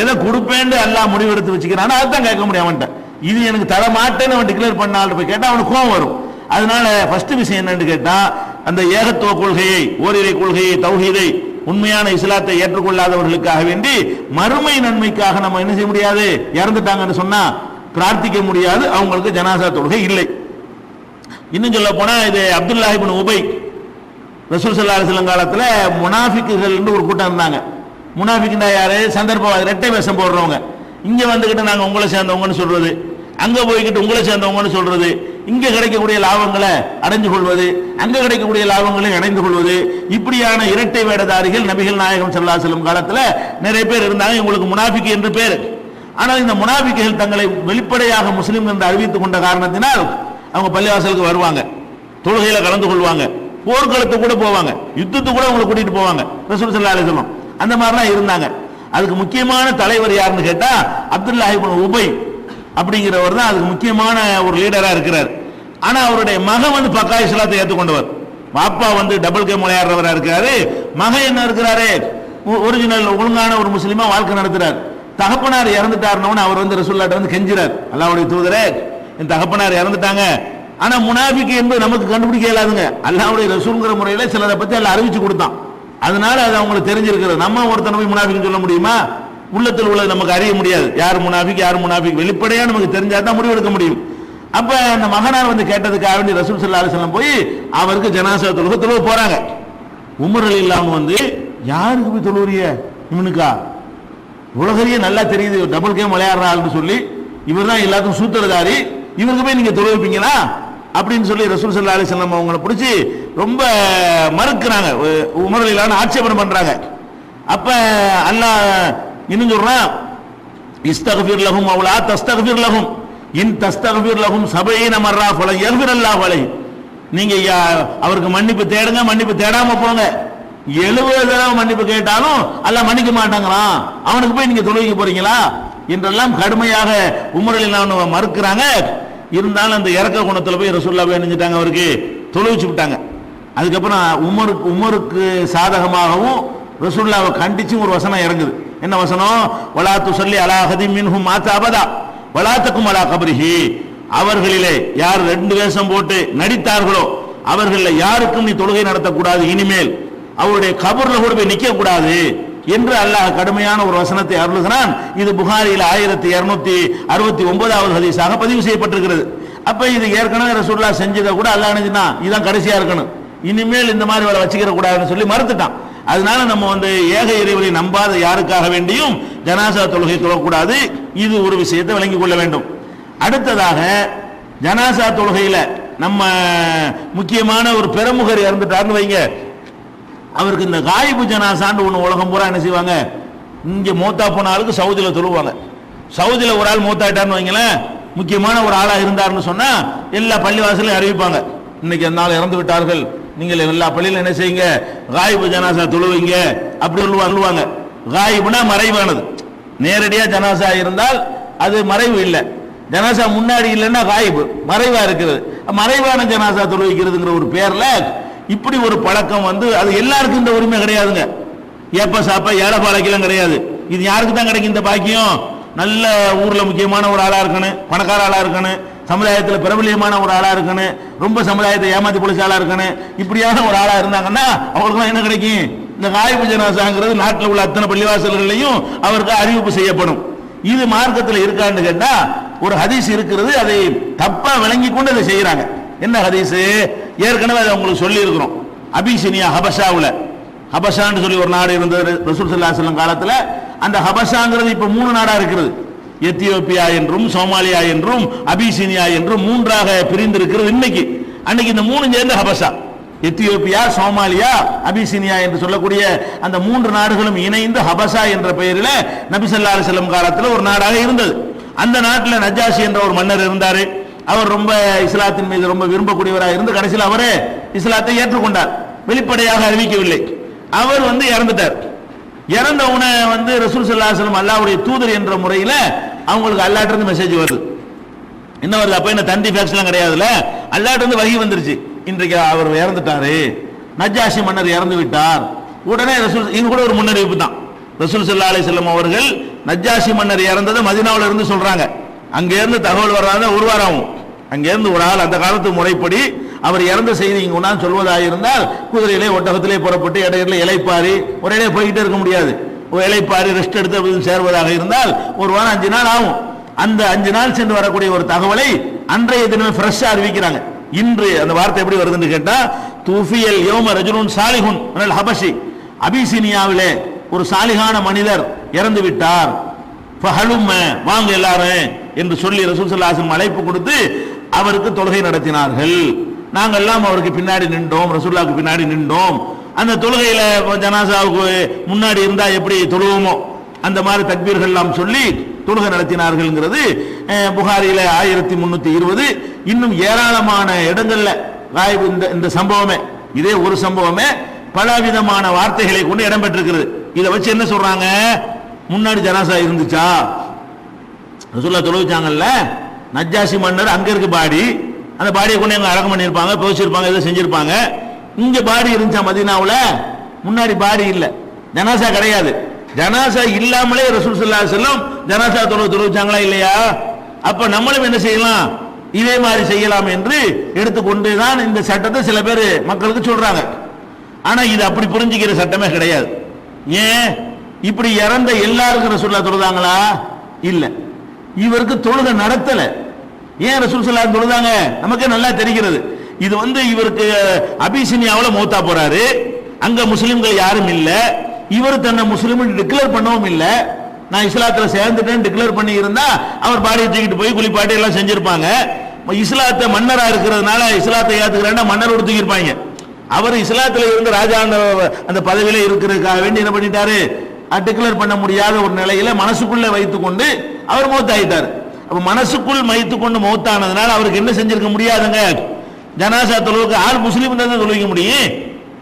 எதை கொடுப்பேன்னு அல்லாஹ் முடிவெடுத்து வச்சுக்கிறான்னு அதுதான் கேட்க முடியும் அவன்கிட்ட. இது எனக்கு தர மாட்டேன்னு அவன் டிக்ளேர் பண்ணாலும் போய் கேட்டா அவனுக்கு கோவம் வரும். அதனால ஃபர்ஸ்ட் விஷயம் என்னன்னு கேட்டா, அந்த ஏகத்துவ கொள்கையை, ஓரிரை கொள்கையை, தௌஹீதை, உண்மையான இஸ்லாத்தை ஏற்றுக்கொள்ளாதவர்களுக்காக வேண்டி மறுமை நன்மைக்காக நம்ம என்ன செய்ய முடியாது, இறந்துட்டாங்கன்னு சொன்னா பிரார்த்திக்க முடியாது, அவங்களுக்கு ஜனாசா தொழுகை இல்லை. இன்னும் சொல்ல போனா இது அப்துல்லாஹ் இப்னு உபை ரசூல் ஸல்லல்லாஹு அலைஹி வஸல்லம் காலத்துல முனாஃபிக்குகள் ஒரு கூட்டம் இருந்தாங்க. முனாஃபிக்னா யாரு? சந்தர்ப்பவாதி, இரட்டை வேஷம் போடுறவங்க. இங்க வந்துகிட்டு நாங்க உங்களை சேர்ந்தவங்கன்னு சொல்றது, அங்க போய்கிட்டு உங்களை சேர்ந்தவங்கன்னு சொல்றது, இங்க கிடைக்கக்கூடிய லாபங்களை அடைஞ்சு கொள்வது, அங்க கிடைக்கக்கூடிய லாபங்களை அடைந்து கொள்வது, இப்படியான இரட்டை வேடதாரிகள் நபிகள் நாயகம் ஸல்லல்லாஹு அலைஹி வஸல்லம் காலத்துல நிறைய பேர் இருந்தாங்க. இவங்களுக்கு முனாஃபிக் என்று பேர். ஆனால் இந்த முனாஃபிக்குகள் தங்களை வெளிப்படையாக முஸ்லிம் என்று அறிவித்துக் கொண்ட காரணத்தினால் அவங்க பள்ளிவாசலுக்கு வருவாங்க, தொழுகையில கலந்து கொள்வாங்க, போர்க்களத்துக்கு கூட போவாங்க, யுத்தத்துக்கு கூட அவங்களை கூட்டிட்டு போவாங்க ரசூல் ஸல்லல்லாஹு அலைஹி வஸல்லம். அந்த மாதிரிலாம் இருந்தாங்க. அதுக்கு முக்கியமான தலைவர் யாருன்னு கேட்டா அப்துல்லாஹ் இப்னு உபை அப்படிங்கிறவர் தான் அதுக்கு முக்கியமான ஒரு லீடரா இருக்கிறார். ஆனா அவருடைய மகன் வந்து பக்கா இஸ்லாத்தை ஏற்றுக்கொண்டவர். பாப்பா வந்து டபுள் கேம் விளையாடுறவரா இருக்காரு, மகன் என்ன இருக்கிறாரு, ஒரிஜினல் ஒழுங்கான ஒரு முஸ்லிமா வாழ்க்கை நடத்துறார். தகப்பனார் இறந்துட்டாருன்னு அவர் வந்து ரசூலுல்லாஹ்ட்ட வந்து கெஞ்சிறார், அல்லாஹ்வுடைய தூதரே என் தகப்பனார் இறந்துட்டாங்க, ஆனா முனாஃபிக் என்பது நமக்கு கண்டுபிடிக்க இயலாதுங்க, அல்லாஹ்வுடைய ரசூல்ங்கிற முறையில சிலரை பத்தி எல்லாம் அறிவிச்சு கொடுத்தான், அதனால அது அவங்களுக்கு தெரிஞ்சிருக்கிறது. நம்ம ஒருத்தனை போய் முனாஃபிக் சொல்ல முடியுமா? உள்ளத்தில் உள்ளது நமக்கு அறிய முடியாது, யார் முனாஃபிக் யார் முனாஃபிக் வெளிப்படையா நமக்கு தெரிஞ்சாதான் முடிவெடுக்க முடியும். அப்ப அந்த மகனார் வந்து கேட்டதுக்காக வேண்டி ரசூல் ஸல்லல்லாஹு அலைஹி வஸல்லம் போய் அவருக்கு ஜனாஸா தொழுக போறாங்க. உமர் ரலியல்லாஹு வந்து யாருக்கு போய் தொழுவுறிய, இவனுக்கா உலகறியே நல்லா தெரியுது டபுள் கேம் விளையாடுறாள்னு சொல்லி இவர் தான் எல்லாத்துக்கும் சூத்திரதாரி, இவருக்கு போய் நீங்க தொழுவிப்பீங்களா அப்படின்னு சொல்லி ரசூல் ஸல்லல்லாஹு அலைஹி வஸல்லம் அவங்களை பிடிச்சி ரொம்ப மறுக்கிறாங்க, உமர் ரலியல்லாஹு ஆட்சேபனை பண்றாங்க. அப்ப அல்லாஹ் இன்னும் சொல்றான், இஸ்தக்ஃபிர் லஹும் அவ் லா தஸ்தக்ஃபிர் லஹும் இன் தஸ்தக்ஃபிர் லஹும் 70 மர்ரா ஃபலன் யக்ஃபிரல்லாஹு அலைஹி. நீங்க அவருக்கு மன்னிப்பு தேடுங்க, மன்னிப்பு தேடாம போங்க, 70 தடவை மன்னிப்பு கேட்டாலும் அல்லாஹ் மன்னிக்க மாட்டாங்களாம், அவனுக்கு போய் நீங்க தொழுவிக்க போறீங்களா என்றெல்லாம் கடுமையாக உமர் ரலியல்லாஹு மறுக்கிறாங்க. இருந்தாலும் அந்த இறக்க குணத்துல போய் ரசூலுல்லாஹ் போய் நினைஞ்சிட்டாங்க, அவருக்கு தொழுவிச்சு விட்டாங்க. அதுக்கப்புறம் உமருக்கு சாதகமாகவும் ரசூலுல்லாஹ்வை கண்டிச்சும் ஒரு வசனம் இறங்குது. என்ன வசனம்? வலா துஸல்லி அலா அஹதின் மின்ஹும் மாத அபதா வலா தகும் அலா கப்ரிஹி. அவர்களிலே யார் ரெண்டு வேஷம் போட்டு நடித்தார்களோ அவர்களில் யாருக்கும் நீ தொழுகை நடத்தக்கூடாது, இனிமேல் அவருடைய கபர்ல கூட போய் நிக்க கூடாது என்று அல்லாஹ் கடுமையான ஒரு வசனத்தை அருளுகிறான். இது புகாரியில் 1269வது ஹதீஸாக பதிவு செய்யப்பட்டிருக்கிறது. அப்ப இது ஏற்கனவே ரசூலுல்லாஹ் செஞ்சதை கூட அல்லாஹ் நினைச்சான் இதுதான் கடைசியா இருக்கணும், இனிமேல் இந்த மாதிரி வேலை வச்சுக்கிற கூடாதுன்னு சொல்லி மறுத்துட்டான். அதனால நம்ம வந்து ஏக இறைவனை நம்பாத யாருக்காக வேண்டியும் ஜனாசா தொழுகை தொழக்கூடாது. இது ஒரு விஷயத்தை விளங்கிக் கொள்ள வேண்டும். அடுத்ததாக ஜனாசா தொழுகையில நம்ம முக்கியமான ஒரு பெருமுகர் இறந்துட்டாருன்னு வைங்க, அவருக்கு இந்த காயிபு ஜனாசான்னு ஒன்று உலகம் பூரா என்ன செய்வாங்க, இங்கே மூத்தா போன ஆளுக்கு சவுதியில தொழுவாங்க. சவுதியில ஒரு ஆள் மூத்தாயிட்டார்னு வைங்களேன், முக்கியமான ஒரு ஆளா இருந்தாருன்னு சொன்னா எல்லா பள்ளிவாசலையும் அறிவிப்பாங்க, இன்னைக்கு அந்த நாள் இறந்து விட்டார்கள், நீங்கள் எல்லா பள்ளியில என்ன செய்யுங்க, காயிபு ஜனாசா தொழுவீங்க அப்படி சொல்லுவாங்க. காயிபுனா மறைவானது, நேரடியா ஜனாசா இருந்தால் அது மறைவு இல்லை, ஜனாசா முன்னாடி இல்லைன்னா காயிபு மறைவா இருக்கிறது, மறைவான ஜனாசா தொழுவிக்கிறதுங்கிற ஒரு பேர்ல இப்படி ஒரு பழக்கம் வந்து அது எல்லாருக்கும் இந்த உரிமை கிடையாதுங்க. ஏப்ப சாப்ப ஏழை பாலைக்கெல்லாம் கிடையாது. இது யாருக்கு தான் கிடைக்கும் இந்த பாக்கியம்? நல்ல ஊர்ல முக்கியமான ஒரு ஆளா இருக்கணும், பணக்கார ஆளா இருக்கணும், சமுதாயத்தில் பிரபலியமான ஒரு ஆளா இருக்கணும், ரொம்ப சமுதாயத்தை ஏமாத்தி பொழிச்ச ஆளா இருக்கணும், இப்படியான ஒரு ஆளா இருந்தாங்கன்னா அவங்களுக்கு என்ன கிடைக்கும்? இந்த காயிபு ஜனாசாங்கிறது நாட்டில் உள்ள அத்தனை பள்ளிவாசல்களையும் அவருக்கு அறிவிப்பு செய்யப்படும். இது மார்க்கத்தில் இருக்கான்னு கேட்டா ஒரு ஹதீஸ் இருக்கிறது, அதை தப்பா விளங்கி கொண்டு அதை செய்யறாங்க. என்ன ஹதீஸ்? ஏற்கனவே அதை உங்களுக்கு சொல்லி இருக்கிறோம். அபிசினியா ஹபஷாவுல, ஹபஷான்னு சொல்லி ஒரு நாடு இருந்தது ரசூல் ஸல்லல்லாஹு அலைஹி வஸல்லம் காலத்துல. அந்த ஹபஷாங்கிறது இப்ப 3 நாடா இருக்கிறது, எத்தியோப்பியா என்றும் சோமாலியா என்றும் அபிசினியா என்றும் 3ஆக பிரிந்து இருக்கிறது இன்னைக்கு. அன்னைக்கு இந்த மூணு சேர்ந்து ஹபஷா, எத்தியோப்பியா, சோமாலியா, அபிசீனியா என்று சொல்லக்கூடிய அந்த மூன்று நாடுகளும் இணைந்து ஹபஷா என்ற பெயரில் நபி ஸல்லல்லாஹு அலைஹி வஸல்லம் காலத்தில் ஒரு நாடாக இருந்தது. அந்த நாட்டில் நஜ்ஜாஷி என்ற ஒரு மன்னர் இருந்தார். அவர் ரொம்ப இஸ்லாத்தின் மீது ரொம்ப விரும்பக்கூடியவராக இருந்து கடைசியில் அவரே இஸ்லாத்தை ஏற்றுக்கொண்டார். வெளிப்படையாக அறிவிக்கவில்லை. அவர் இறந்துட்டார். இறந்தவுடனே ரசூல் ஸல்லல்லாஹு அலைஹி வஸல்லம் அல்லாஹ்வுடைய தூதர் என்ற முறையில் அவங்களுக்கு அல்லாஹ்ட்ட இருந்து மெசேஜ் வருது. என்ன வருது? அப்ப என்ன தந்தி ஃபேக்ஸ்லாம் கிடையாதுல்ல, அல்லாஹ்ட்ட இருந்து வஹி வந்துருச்சு. இன்றைக்கு அவர் இறந்துட்டாரு, நஜ்ஜாஷி மன்னர் இறந்து விட்டார். உடனே ரசூல் இங்க கூட ஒரு முன்னறிவிப்பு தான். ரசூல் ஸல்லல்லாஹு அலைஹி வஸல்லம் அவர்கள் நஜ்ஜாஷி மன்னர் இறந்ததை மதீனாவுல இருந்து சொல்றாங்க. அங்க இருந்து தகவல் வராத ஒரு வாரம் ஆகும். அங்க இருந்து ஒரு ஆள் அந்த காலத்து முறைப்படி அவர் இறந்த செய்தி இங்க உணான்னு சொல்வதாக இருந்தால் குதிரையிலே ஒட்டகத்திலே புறப்பட்டு இடையில இலைப்பாரி ஒரே போய்கிட்டே இருக்க முடியாது. இலைப்பாரி ரெஸ்ட் எடுத்து சேர்வதாக இருந்தால் ஒரு வாரம் 5 நாள் ஆகும். அந்த 5 நாள் சென்று வரக்கூடிய ஒரு தகவலை அன்றைய தினமே ஃப்ரெஷ்ஷா அறிவிக்கிறாங்க. இன்று அந்த வார்த்தை எப்படி வருதுன்னு கேட்டா, தூஃபியல் யௌம ரஜுலுன் சாலிஹுன் மினல் ஹபஷி, அபிசீனியாவிலே ஒரு சாலிகான மனிதர் இறந்து விட்டார், ஃபஹலும்ம வாங்க எல்லாரும் என்று சொல்லி ரசூல் ஸல்லல்லாஹு அலைஹி வஸல்லம் அழைப்பு கொடுத்து அவருக்கு தொழுகை நடத்தினார்கள். நாங்கள் எல்லாம் அவருக்கு பின்னாடி நின்றோம், ரசூலுல்லாஹ்வுக்கு பின்னாடி நின்றோம். அந்த தொழுகையில ஜனாசாவுக்கு முன்னாடி இருந்தா எப்படி தொழுவோமோ அந்த மாதிரி தக்பீர்கள் எல்லாம் சொல்லி தொழுகை நடத்தினார்கள்ங்கிறது புகாரியில 1320. இன்னும் ஏராளமான இடங்கள்ல இந்த சம்பவமே, இதே ஒரு சம்பவமே பல விதமான வார்த்தைகளை கொண்டு இடம்பெற்றிருக்கிறது. இதை வச்சு என்ன சொல்றாங்க? முன்னாடி ஜனாசா இருந்துச்சா, ரசூலுல்லாஹ் தொழுவிச்சாங்கல்ல, நஜ்ஜாஷி மன்னர் அங்க இருக்கு பாடி, அந்த பாடியை கொண்டு எங்க அடக்கம் பண்ணியிருப்பாங்க, புதைச்சிருப்பாங்க, ஏதோ செஞ்சிருப்பாங்க. இங்க பாடி இருந்துச்சா மதீனாவுல? முன்னாடி பாடி இல்ல, ஜனாசா கிடையாது. ஜனாசா இல்லாமலே ரசூல் ஸல்லல்லாஹு அலைஹி வஸல்லம் ஜனாசா தொழுவிச்சாங்களா இல்லையா? அப்ப நம்மளும் என்ன செய்யலாம்? இதே மாதிரி செய்யலாம் என்று எடுத்துக்கொண்டு தான் இந்த சட்டத்தை சில பேர் மக்களுக்கு சொல்றாங்க. ஆனா இது அப்படி புரிஞ்சுக்கிற சட்டமே கிடையாது. ஏன்? இப்படி இறந்த எல்லாருக்கும் ரசூலுல்லாஹ் தொழுதாங்களா? இல்ல. இவருக்கு தொழுகை நடத்தல. ஏன் ரசூல் ஸல்லல்லாஹு அலைஹி தொழுதாங்க? நமக்கு நல்லா தெரிகிறது. இது இவருக்கு அபிசீனியாவில் மௌத்தா போறாரு, அங்க முஸ்லிம்கள் யாரும் இல்ல, இவர் தன்னை முஸ்லிம் டிக்ளேர் பண்ணவும் இல்ல. நான் இஸ்லாத்துல சேர்ந்துட்டேன்னு டிக்ளேர் பண்ணி இருந்தா அவர் பாடியை தூக்கிட்டு போய் குளிப்பாட்டி எல்லாம் செஞ்சிருப்பாங்க. இஸ்லாத்தை மன்னரா இருக்கிறதுனால இஸ்லாத்தை ஏத்துக்கிறேன்னா மன்னர் தூக்கிருப்பாங்க. அவர் இஸ்லாத்துல இருந்து ராஜா அந்த பதவியில இருக்கிறதுக்காக வேண்டி என்ன பண்ணிட்டாரு? டிக்ளேர் பண்ண முடியாத ஒரு நிலையில மனசுக்குள்ள வைத்துக் கொண்டு அவர் மௌத்தாயிட்டார். அப்ப மனசுக்குள் வைத்துக் கொண்டு மௌத்தானதுனால அவருக்கு என்ன செஞ்சிருக்க முடியாதுங்க? ஜனாசா தொழுவுக்கு ஆள் முஸ்லீம் தான் தொழுவிக்க முடியும்.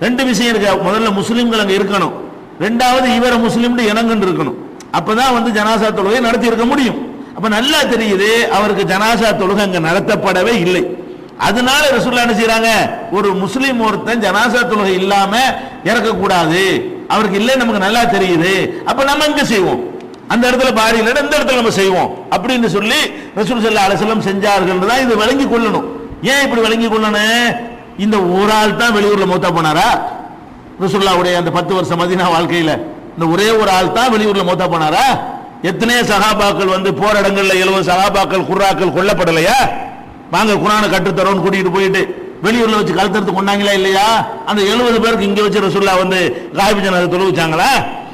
2 விஷயம் இருக்கு. முதல்ல முஸ்லீம்கள் அங்க இருக்கணும், 2வது இவர முஸ்லீம் இணங்குன்னு இருக்கணும். அப்பதான் ஜனாசா தொழுகை நடத்தி இருக்க முடியும். அப்ப நல்லா தெரியுது அவருக்கு ஜனாசா தொழுகை அங்க நடத்தப்படவே இல்லை. அதனால ரசூலுல்லாஹ் என்ன செய்றாங்க? ஒரு முஸ்லீம் ஒருத்தன் ஜனாசா தொழுகை இல்லாம இறக்கக்கூடாது, அவருக்கு இல்லை நமக்கு நல்லா தெரியுது, அப்ப நம்ம எங்க செய்வோம்? அந்த இடத்துல பாடி இல்லை, இந்த இடத்துல நம்ம செய்வோம் அப்படின்னு சொல்லி ரசூல் ஸல்லல்லாஹு அலைஹி வஸல்லம் செஞ்சார்கள் தான் இதை விளங்கி கொள்ளணும். ஏன் இப்படி விளங்கி கொள்ளணும்? இந்த ஒரு ஆள் தான் வெளியூர்ல மௌத்தா போனாரா? ரசூலுல்லாஹ்வுடைய அந்த 10 வருஷ மதீனா வாழ்க்கையில இந்த ஒரே ஒரு ஆள் தான் வெளியூர்ல மௌத்தா போனாரா? எத்தனை சஹாபாக்கள் போர் இடங்கள்ல 70 சஹாபாக்கள் குர்ராக்கள் கொல்லப்படலையா? வாங்க குர்ஆனை கற்றுத்தரோன்னு கூட்டிட்டு போயிட்டு வெளியூர்ல வச்சு கழுத்தறுத்து கொண்டாங்களா இல்லையா? அந்த 70 பேருக்கு இங்க வச்சு ரசூலுல்லாஹ் காயிபு ஜனாஸா தொழுவிச்சாங்களா?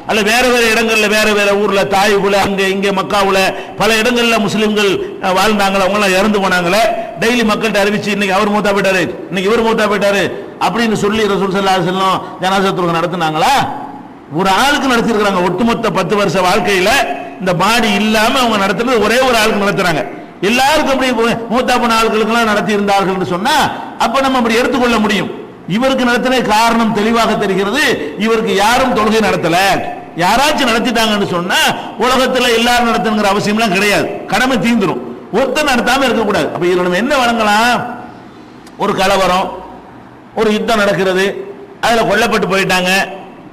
அல்ல வேற வேற இடங்கள்ல வேற வேற ஊர்ல தாயிபுல அங்க இங்க மக்காவுல பல இடங்கள்ல முஸ்லிம்கள் வாழ்ந்தாங்களா? அவங்க எல்லாம் இறந்து போனாங்களே, டெய்லி மக்கள்கிட்ட அறிவிச்சு இன்னைக்கு அவர் மூத்தா போயிட்டாரு, இன்னைக்கு இவர் மூத்தா போயிட்டாரு அப்படின்னு சொல்லி ரசூல் ஸல்லல்லாஹு அலைஹி வஸல்லம் ஜனாஸா தொழுகை நடத்தினாங்களா? ஒரு ஆளுக்கு நடத்தி இருக்காங்க. ஒட்டுமொத்த 10 வருஷ வாழ்க்கையில இந்த பாடி இல்லாம அவங்க நடத்துறது ஒரே ஒரு ஆளுக்கு நடத்துறாங்க. எல்லாருக்கும் அப்படி மூத்தா போன ஆட்களுக்கு எல்லாம் நடத்தி இருந்தார்கள் என்று சொன்னா அப்ப நம்ம அப்படி எடுத்துக்கொள்ள முடியும். இவருக்கு நடத்தின காரணம் தெளிவாக தெரிகிறது. இவருக்கு யாரும் தொழுகை நடத்தல, யாராச்சும் நடத்திட்டாங்கன்னு சொன்னா உலகத்துல எல்லாரும் நடத்தணுங்கிற அவசியம்லாம் கிடையாது, கடமை தீந்துரும். ஒருத்தர் நடத்தாம இருக்கக்கூடாது. அப்ப இதுல நம்ம என்ன வழங்கலாம்? ஒரு கலவரம், ஒரு யுத்தம் நடக்கிறது, அதுல கொல்லப்பட்டு போயிட்டாங்க,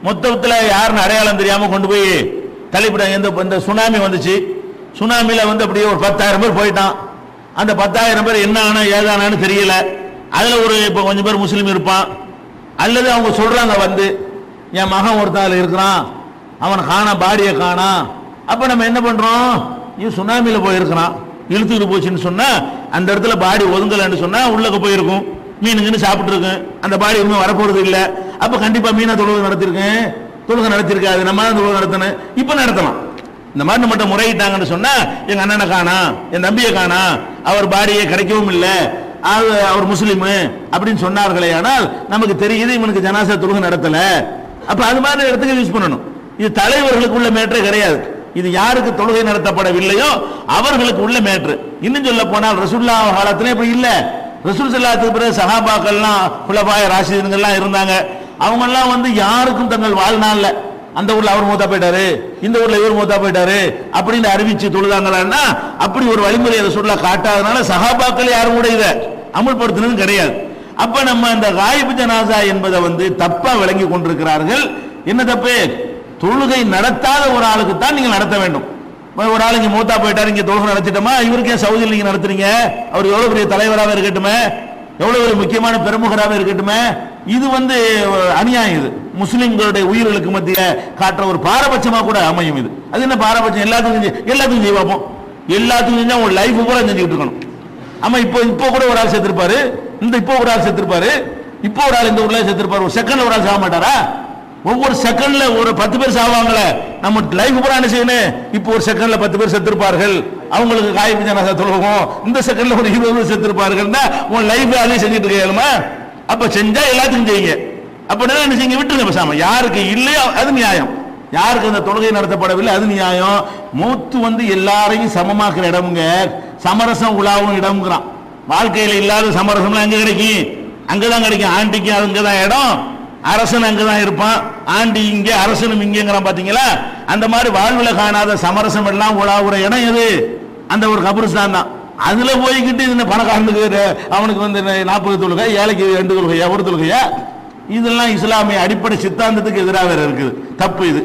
மொத்தத்துல யாருன்னு அடையாளம் தெரியாம கொண்டு போய் தள்ளிவிட்டாங்க. இந்த சுனாமி வந்துச்சு, சுனாமில அப்படியே ஒரு 10,000 பேர் போயிட்டான். அந்த 10,000 பேர் என்ன ஆனா ஏதானான்னு தெரியல. அதுல ஒரு கொஞ்சம் பேர் முஸ்லீம் இருப்பான், அல்லது அவங்க சொல்றாங்க என் மகன் ஒருத்தன் இருக்கிறான், அவன் காணா, பாடியை காணா. அப்ப நம்ம என்ன பண்றோம்? சுனாமில போயிருக்கிறான், இழுத்துக்கிட்டு போச்சுன்னு சொன்னா அந்த இடத்துல பாடி ஒதுங்கலன்னு சொன்னா உள்ளக்க போயிருக்கும், மீனுங்கன்னு சாப்பிட்டு இருக்கு, அந்த பாடி இன்னும் வரப்போறது இல்லை. அப்ப கண்டிப்பா மீனா தொழுகை நடத்திருக்கேன், தொழுகை நடத்திருக்காது, நம்ம தான் தொழுகை நடத்தணும். இப்ப நடத்தலாம். இந்த மாதிரி நம்மகிட்ட முறையிட்டாங்கன்னு சொன்னா எங்க அண்ணனை காணா, என் தம்பியை காணா, அவர் பாடியை கிடைக்கவும் இல்லை, அவர் முஸ்லீம் அப்படின்னு சொன்னார்களே, ஆனால் நமக்கு தெரியுது இவனுக்கு ஜனாசா தொழுகை நடத்தல. அப்ப அது மாதிரி இடத்துக்கு யூஸ் பண்ணணும். இது தலைவர்களுக்கு உள்ள மேட்டரே கிடையாது. இது யாருக்கு தொழுகை நடத்தப்படவில்லையோ அவர்களுக்கு உள்ள மேட்ரு. இன்னும் சொல்ல போனால் ரசூலுல்லாஹ் காலத்திலே இப்படி இல்ல. ரசூல் ஸல்லல்லாஹு பிறகு சஹாபாக்கள்லாம் குலபாய ராஷிதீன்கள்லாம் இருந்தாங்க. அவங்க எல்லாம் யாருக்கும் தங்கள் வாழ்நாள்ல அந்த ஊர்ல அவர் மூத்தா போயிட்டாரு, இந்த ஊர்ல இவர் மூத்தா போயிட்டாரு அப்படின்னு அறிவிச்சு தொழுதாங்களா? அப்படி ஒரு வழிமுறையை ரசூலுல்லாஹ் காட்டாதனால சஹாபாக்கள் யாரும் கூட இதை அமுல்படுத்தினது கிடையாது. அப்ப நம்ம இந்த காயிபு ஜனாசா என்பதை தப்பா விளங்கி கொண்டிருக்கிறார்கள். என்ன தப்பு? தொழுகை நடத்தாத ஒரு ஆளுக்கு தான் நீங்க நடத்த வேண்டும். ஒரு ஆள் இங்க மூத்தா போயிட்டாரு, இங்க தொழுகை நடத்திட்டோமா, இவருக்கு ஏன் சவுதியில் நீங்க நடத்துறீங்க? அவர் எவ்வளவு பெரிய தலைவராக இருக்கட்டுமே, எவ்வளவு ஒரு முக்கியமான பெருமுகராக இருக்கட்டுமே, இது அநியாயம். இது முஸ்லிம்களுடைய உயிர்களுக்கு மத்திய காட்டுற ஒரு பாரபட்சமா கூட அமையும். இது அது என்ன பாரபட்சம்? எல்லாத்துக்கும் செய்ய பார்ப்போம். எல்லாத்துக்கும் செஞ்சா உங்க லைஃப் பூரா செஞ்சுட்டு இருக்கணும். ஆமா, இப்போ கூட ஒரு ஆள் செத்துருப்பாரு, இப்போ ஒரு ஆள் செத்துருப்பாரு, இப்போ ஒரு ஆள் இந்த ஊர்ல செத்துருப்பாரு. ஒரு செகண்ட்ல ஒரு ஆள் சாக மாட்டாரா? ஒவ்வொரு செகண்ட்ல ஒரு 10 பேர் சாவாங்களே, நம்ம லைஃப் பூரா என்ன செய்யணும்? இப்போ ஒரு செகண்ட்ல 10 பேர் செத்துருப்பார்கள், அவங்களுக்கு காயிபு ஜனாசா தொழுவோம். இந்த செகண்ட்ல ஒரு 20 பேர் செத்துருப்பார்கள். உன் லைஃப் அதே செஞ்சுட்டு இருக்கேமா? அப்ப செஞ்சா எல்லாத்துக்கும் செய்யுங்க. அப்படின்னா என்ன செய்யுங்க? விட்டுருங்க பேசாம. யாருக்கு இல்லையோ அது நியாயம், யாருக்கு அந்த தொழுகை நடத்தப்படவில்லை அது நியாயம். மூத்து எல்லாரையும் சமமாக்குற இடம்ங்க, சமரசம் உலாவும் இடம்ங்கிறான். வாழ்க்கையில இல்லாத சமரசம்லாம் எங்க கிடைக்கும்? அங்கதான் கிடைக்கும். ஆண்டிக்கு அங்கதான் இடம், அரசன் அங்கதான் இருப்பான். ஆண்டி இங்க அரசனும் இங்கிறான். பாத்தீங்களா? அந்த மாதிரி வாழ்வுல காணாத சமரசம் எல்லாம் உலாவுற இடம் எது? அந்த ஒரு கபரிஸ்தான் தான். அதுல போய்கிட்டு இந்த பணக்காரனுக்கு அவனுக்கு 40 தொழுகை, ஏழைக்கு 2 தொழுகையா, ஒரு தொழுகையா? இதெல்லாம் இஸ்லாமிய அடிப்படை சித்தாந்தத்துக்கு எதிராக வேற இருக்குது. தப்பு இது.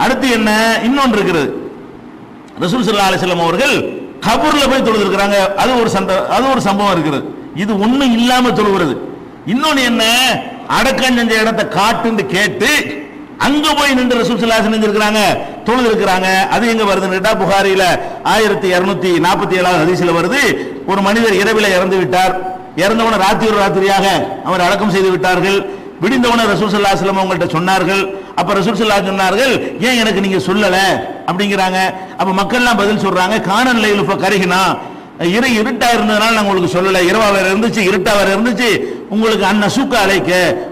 அடுத்து என்ன? இன்னொன்று இருக்கிறது. ரசூல் ஸல்லல்லாஹு அலைஹி வஸல்லம் அவர்கள் கபூர்ல போய் தொழுதுருக்கிறாங்க. அது ஒரு சம்பவம் இருக்கிறது. இது ஒண்ணும் இல்லாம தொழுகிறது. இன்னொன்னு என்ன? அடக்கம் செஞ்ச இடத்தை காட்டுன்னு கேட்டு அங்க போய் நின்று ரசூல் ஸல்லல்லாஹு அலைஹி வஸல்லம் செஞ்சிருக்காங்க, தொழுது இருக்கிறாங்க. அது எங்க வருதுன்னு கேட்டா புகாரில 1247 ஹதீஸ்ல வருது. ஒரு மனிதர் இரவில இறந்து விட்டார். இறந்தவன ராத்திரியாக அவர் அடக்கம் செய்து விட்டார்கள். விடிந்தவன ரசூல் ஸல்லல்லாஹு அலைஹி வஸல்லம் அவங்கள்ட்ட சொன்னார்கள். அப்ப ரசூல் ஸல்லல்லாஹு அலைஹி சொன்னார்கள், ஏன் எனக்கு நீங்க சொல்லல அப்படிங்கிறாங்க. அப்ப மக்கள்லாம் பதில் சொல்றாங்க, கானன் லைலு ஃபகரிஹ்னா, இருட்டா இருந்ததுனால நாங்க உங்களுக்கு சொல்லல. இரவா வேற இருந்துச்சு, இருட்டா வேற இருந்துச்சு, உங்களுக்கு அன்னசுக்க அழைக்க,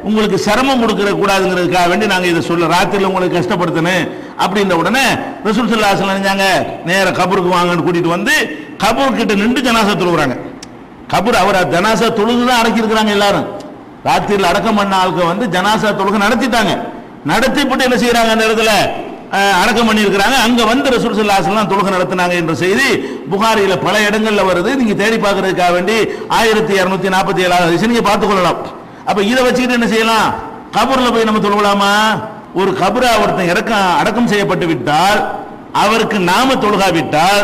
உங்களுக்கு சிரமம் கொடுக்கிற கூடாதுங்கிறதுக்காக வேண்டி நாங்க இதை சொல்ல, ராத்திரில உங்களுக்கு கஷ்டப்படுத்தணும் அப்படின்ற உடனே ரசூல் ஸல்லல்லாஹு அலைஹி வஸல்லம் நினைச்சாங்க, நேர கபருக்கு வாங்கன்னு கூட்டிட்டு கபூர் கிட்ட நின்று ஜனாசா தொழுகிறாங்க. கபூர் அவர் ஜனாசா தொழுதுதான் அடக்கி இருக்கிறாங்க. எல்லாரும் ராத்திரியில் அடக்கம் பண்ண ஆளுக்கு ஜனாசா தொழுகை நடத்திட்டாங்க. நடத்திப்பட்டு என்ன செய்யறாங்க? அந்த இடத்துல அடக்கம் பண்ணி இருக்கிறாங்க. அங்க ரசூல் ஸல்லல்லாஹு அலைஹி வஸல்லம் தொழுகை நடத்தினாங்க என்ற செய்தி புகாரில பல இடங்கள்ல வருது. நீங்க தேடி பார்க்கறதுக்காக வேண்டி 1247 ஹதீஸ் நீங்க பார்த்துக் கொள்ளலாம். அப்ப இதை வச்சுக்கிட்டு என்ன செய்யலாம்? கபூர்ல போய் நம்ம தொழுகலாமா? ஒரு கபரை ஒருத்தன் அடக்கம் செய்யப்பட்டு விட்டால் அவருக்கு நாம தொழுகாவிட்டால்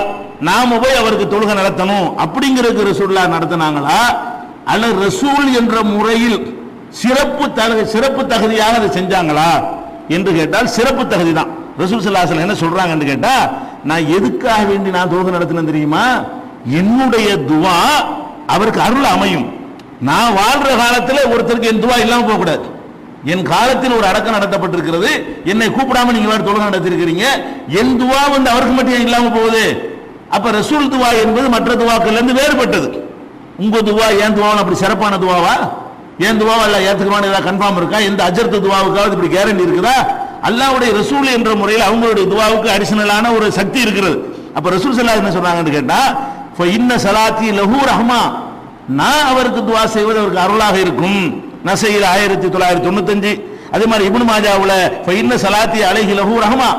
நாம போய் அவருக்கு தொழுகை நடத்தணும் அப்படிங்கிறதுக்கு ரசூலுல்லாஹ் நடத்தினாங்களா, அல்லது ரசூல் என்ற முறையில் சிறப்பு தகுதியாக அதை செஞ்சாங்களா என்று கேட்டால் சிறப்பு தகுதி தான். ரசூல் ஸல்லல்லாஹு அலைஹி வஸல்லம் என்ன சொல்றாங்கன்னு கேட்டா, நான் எதுக்காக வேண்டி நான் தொழுகை நடத்தினேன் தெரியுமா? என்னுடைய துவா அவருக்கு அருள் அமையும். நான் வாழ்ற காலத்தில் ஒருத்தருக்கு என் துவா இல்லாம போக கூடாது. என் காலத்தில் ஒரு அடக்கம் நடத்தப்பட்டிருக்கிறது, என்னை கூப்பிடாம நீங்க வேற தொழுகை நடத்திருக்கிறீங்க, என் துவா அவருக்கு மட்டும் இல்லாம போகுது. அப்ப ரசூல் துவா என்பது மற்ற துவாக்கள் இருந்து வேறுபட்டது. உங்க துவா ஏன் துவா அப்படி சிறப்பான துவாவா? ஏன் துவாவா இல்ல ஏத்துக்கமான ஏதாவது கன்ஃபார்ம் இருக்கா? எந்த அஜர்த்து துவாவுக்காவது இப்படி கேரண்டி இருக்குதா? அல்லாஹ்வுடைய ரசூல் என்ற முறையில் அவங்களுடைய துவாவுக்கு அடிஷனலான ஒரு சக்தி இருக்கிறது. அப்ப ரசூல் ஸல்லல்லாஹு என்ன சொல்றாங்கன்னு கேட்டா, இன்ன ஸலாத்தி லஹு ரஹ்மா, நான் அவருக்கு துவா செய்வது அவருக்கு அருளாக இருக்கும். நசையில் 1995. அதே மாதிரி இப்னு மாஜாவுல இன்ன ஸலாத்தி அலைஹி லஹு ரஹ்மா,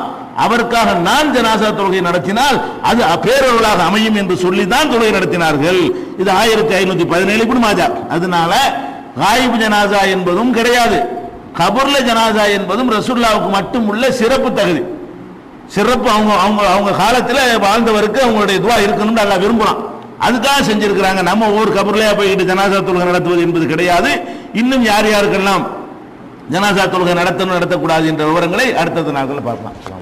அவருக்காக நான் ஜனாசா தொழுகை நடத்தினால் அது பேரருளாக அமையும் என்று சொல்லி தான் தொழுகை நடத்தினார்கள். இது 1517 இப்னு மாஜா. அதனால காயிபு ஜனாசா என்பதும் கிடையாது, கபர்ல ஜனாசா என்பதும் ரசூலுல்லாஹ்வுக்கு மட்டும் உள்ள சிறப்பு தகுதி. சிறப்பு அவங்க காலத்தில் வாழ்ந்தவருக்கு அவங்களுடைய துவா இருக்கணும்னு அல்லாஹ் விரும்பலாம், அதுக்காக செஞ்சிருக்கிறாங்க. நம்ம ஒவ்வொரு கபர்லயா போய்கிட்டு ஜனாசா தொழுகை நடத்துவது என்பது கிடையாது. இன்னும் யாருக்கெல்லாம் ஜனாசா தொழுகை நடத்தணும் நடத்தக்கூடாது என்ற விவரங்களை அடுத்த நாட்களில் பார்க்கலாம்.